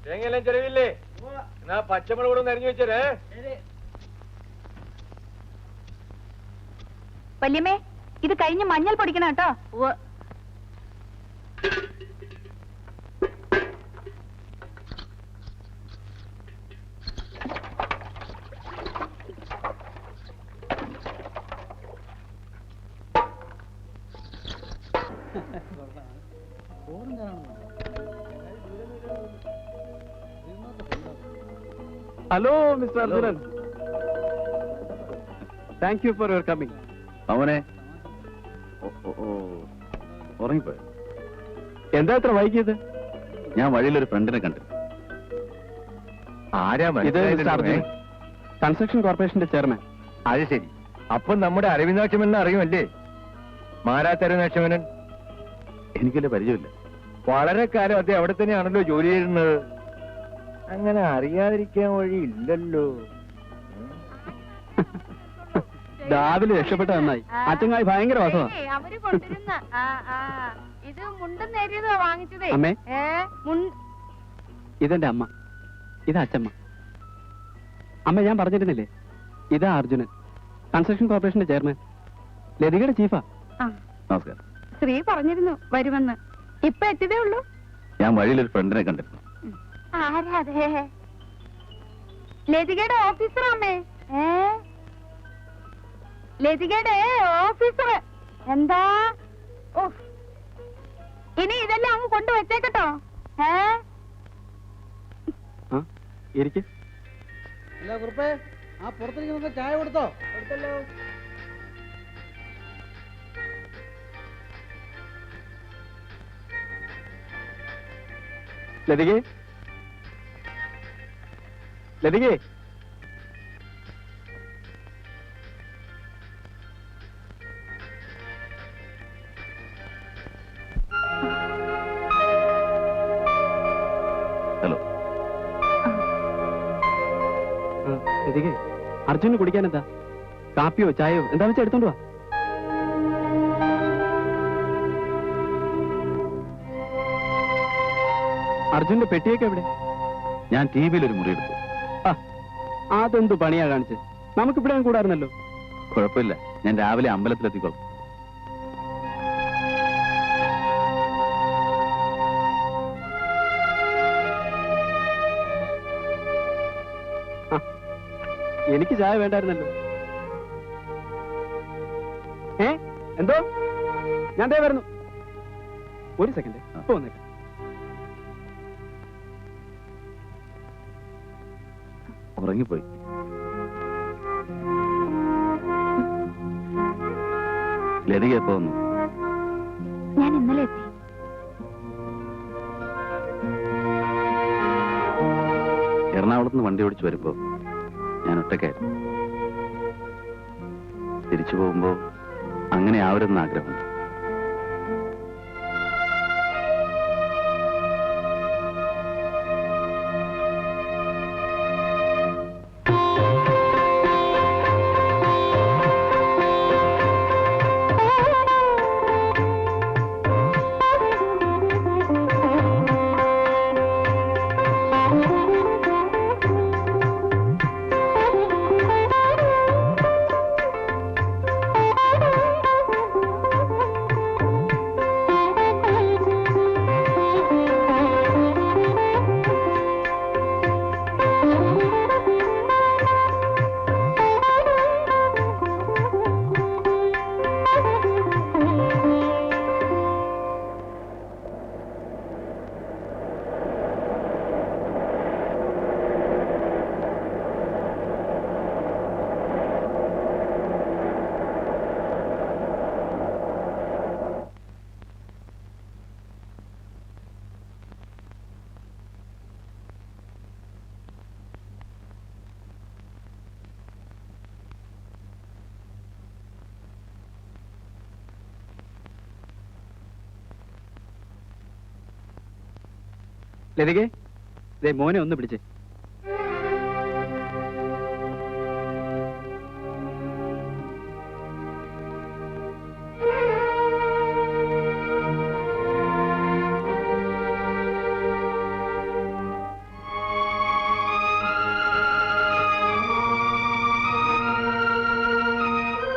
തേങ്ങയെല്ലാം ചെലവില്ലേ? എന്നാ പച്ചമുളക് കൂടെ അരിഞ്ഞു വെച്ചേ. വല്യമ്മേ, ഇത് കഴിഞ്ഞ് മഞ്ഞൾ പൊടിക്കണം കേട്ടോ. Hello mister Arjunan, thank you for your coming. അവനെ ഉറങ്ങിപ്പോയോ? എന്താ ഇത്ര വൈകിയത്? ഞാൻ വഴിയിലൊരു ഫ്രണ്ടിനെ കണ്ടു. ആരാ? ഇത് മിസ്റ്റർ അർജുനൻ, കൺസ്ട്രക്ഷൻ കോർപ്പറേഷന്റെ ചെയർമാൻ. അത് ശരി. അപ്പൊ നമ്മുടെ അരവിന്ദാക്ഷമനെ അറിയുമല്ലേ? മാരാത്തരവിന്ദാക്ഷമനൻ എനിക്കല്ലേ പരിചയമില്ല. വളരെ കാലം അദ്ദേഹം അവിടെ തന്നെയാണല്ലോ ജോലി ചെയ്യുന്നത്. അങ്ങനെ അറിയാതിരിക്കാൻ വഴിയില്ലല്ലോ. രാവിലെ രക്ഷപ്പെട്ട നന്നായി. അച്ചങ്ങായി ഭയങ്കര വാസമാണ്. അവര് കൊണ്ടിരുന്ന ഇത് മുണ്ടും നേരിയതോ വാങ്ങിച്ചതേ. അമ്മേ, ഇതെന്റെ അമ്മ, ഇതാ അച്ഛമ്മ. അമ്മ, ഞാൻ പറഞ്ഞിരുന്നില്ലേ, ഇതാ അർജുനൻ, കൺസ്ട്രക്ഷൻ കോർപ്പറേഷന്റെ ചെയർമാൻ, ലതികയുടെ ചീഫാ. നമസ്കാരം. ശ്രീ പറഞ്ഞിരുന്നു വരുമെന്ന്. ഇപ്പൊ എത്തിയതേ ഉള്ളൂ. ഞാൻ വഴിയിലൊരു ഫ്രണ്ടിനെ കണ്ടിരുന്നു. ആരാതെ? ലതികയുടെ ഓഫീസറാമേ. ലതികയുടെ ഓഫീസർ. എന്താ? ഇനി ഇതെല്ലാം അങ്ങ് കൊണ്ടുവച്ചേക്കട്ടോ. ഇരിക്ക്. അല്ല കുറുപ്പേ, ആ പുറത്തേക്ക് ചായ കൊടുത്തോ? കൊടുത്തല്ലോ. ലതികേ, ലതികേ, ഹലോ. ലതികേ, അർജുന് കുടിക്കാൻ എന്താ? കാപ്പിയോ ചായയോ എന്താ വെച്ചാൽ എടുത്തോണ്ട് വാ. അർജുന്റെ പെട്ടിയൊക്കെ എവിടെ? ഞാൻ ടി വിയിൽ ഒരു മുറി എടുത്തു. അതെന്തു പണിയാ കാണിച്ച്? നമുക്കിവിടെ കൂടായിരുന്നല്ലോ. കുഴപ്പമില്ല, ഞാൻ രാവിലെ അമ്പലത്തിലെത്തിക്കോളാം. എനിക്ക് ചായ വേണ്ടായിരുന്നല്ലോ. എന്തോ? ഞാൻ ദേ വരുന്നു. ഒരു സെക്കൻഡ്, ഇപ്പൊ വന്നേക്കാം. ഉറങ്ങിപ്പോയി. ലതിക എപ്പോ വന്നു? ഞാൻ ഇന്നലെ എത്തി. എറണാകുളത്ത് നിന്ന് വണ്ടി ഓടിച്ചു വരുമ്പോ ഞാൻ ഒറ്റയ്ക്കായിരുന്നു. തിരിച്ചു പോകുമ്പോ അങ്ങനെ ആവരുന്ന ആഗ്രഹമുണ്ട്. ലതികേ, ദേ മോനെ ഒന്ന് പിടിച്ചേ.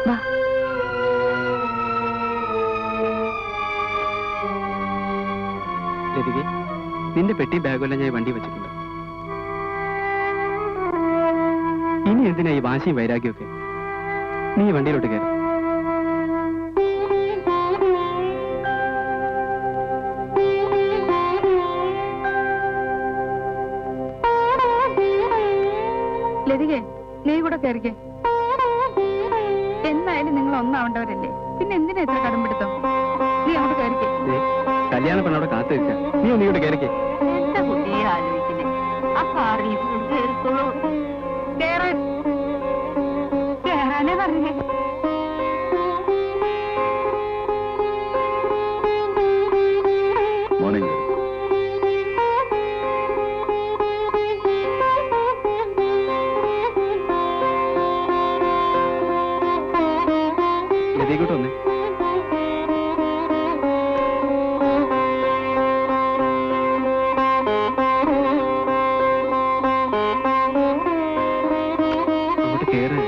വാ. ലതികേ, നിന്റെ പെട്ടി ബാഗെല്ലാം ഞാൻ വണ്ടി വെച്ചിട്ടുണ്ട്. ഇനി എന്തിനാ ഈ വാശിയും വൈരാഗ്യമൊക്കെ? നീ വണ്ടിയിലോട്ട് കയറും. ലതികേ, നീ കൂടെ കയറിക്കേ. എന്നായാലും നിങ്ങൾ ഒന്നാവേണ്ടവരല്ലേ, പിന്നെ എന്തിനാ ഇത്ര കടമ്പെടുത്തോ? നീ അങ്ങോട്ട് കയറിക്കേ. കല്യാണ പെണ്ണവിടെ കാത്തു വെച്ചാ നീ ഒന്ന് ഇങ്ങോട്ട് കയറിക്കേ. എന്താ കുട്ടിയെ ആലോചിക്കുന്നേ? ആ കാറിൽ കേറിക്കോളൂ. കേറാനേ പറഞ്ഞേ. മോർണിംഗ്. ലതികോട്ട് വന്നേ. അങ്ങോട്ട് കേറ്.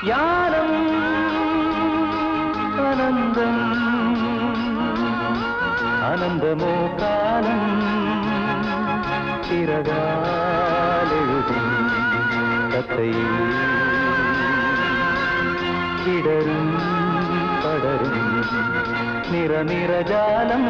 യാനം അനന്തം അനന്തമോ കാലം ചിറകാലെഴുതും കഥയിൽ വിടരും പടരും നിറനിറജാലം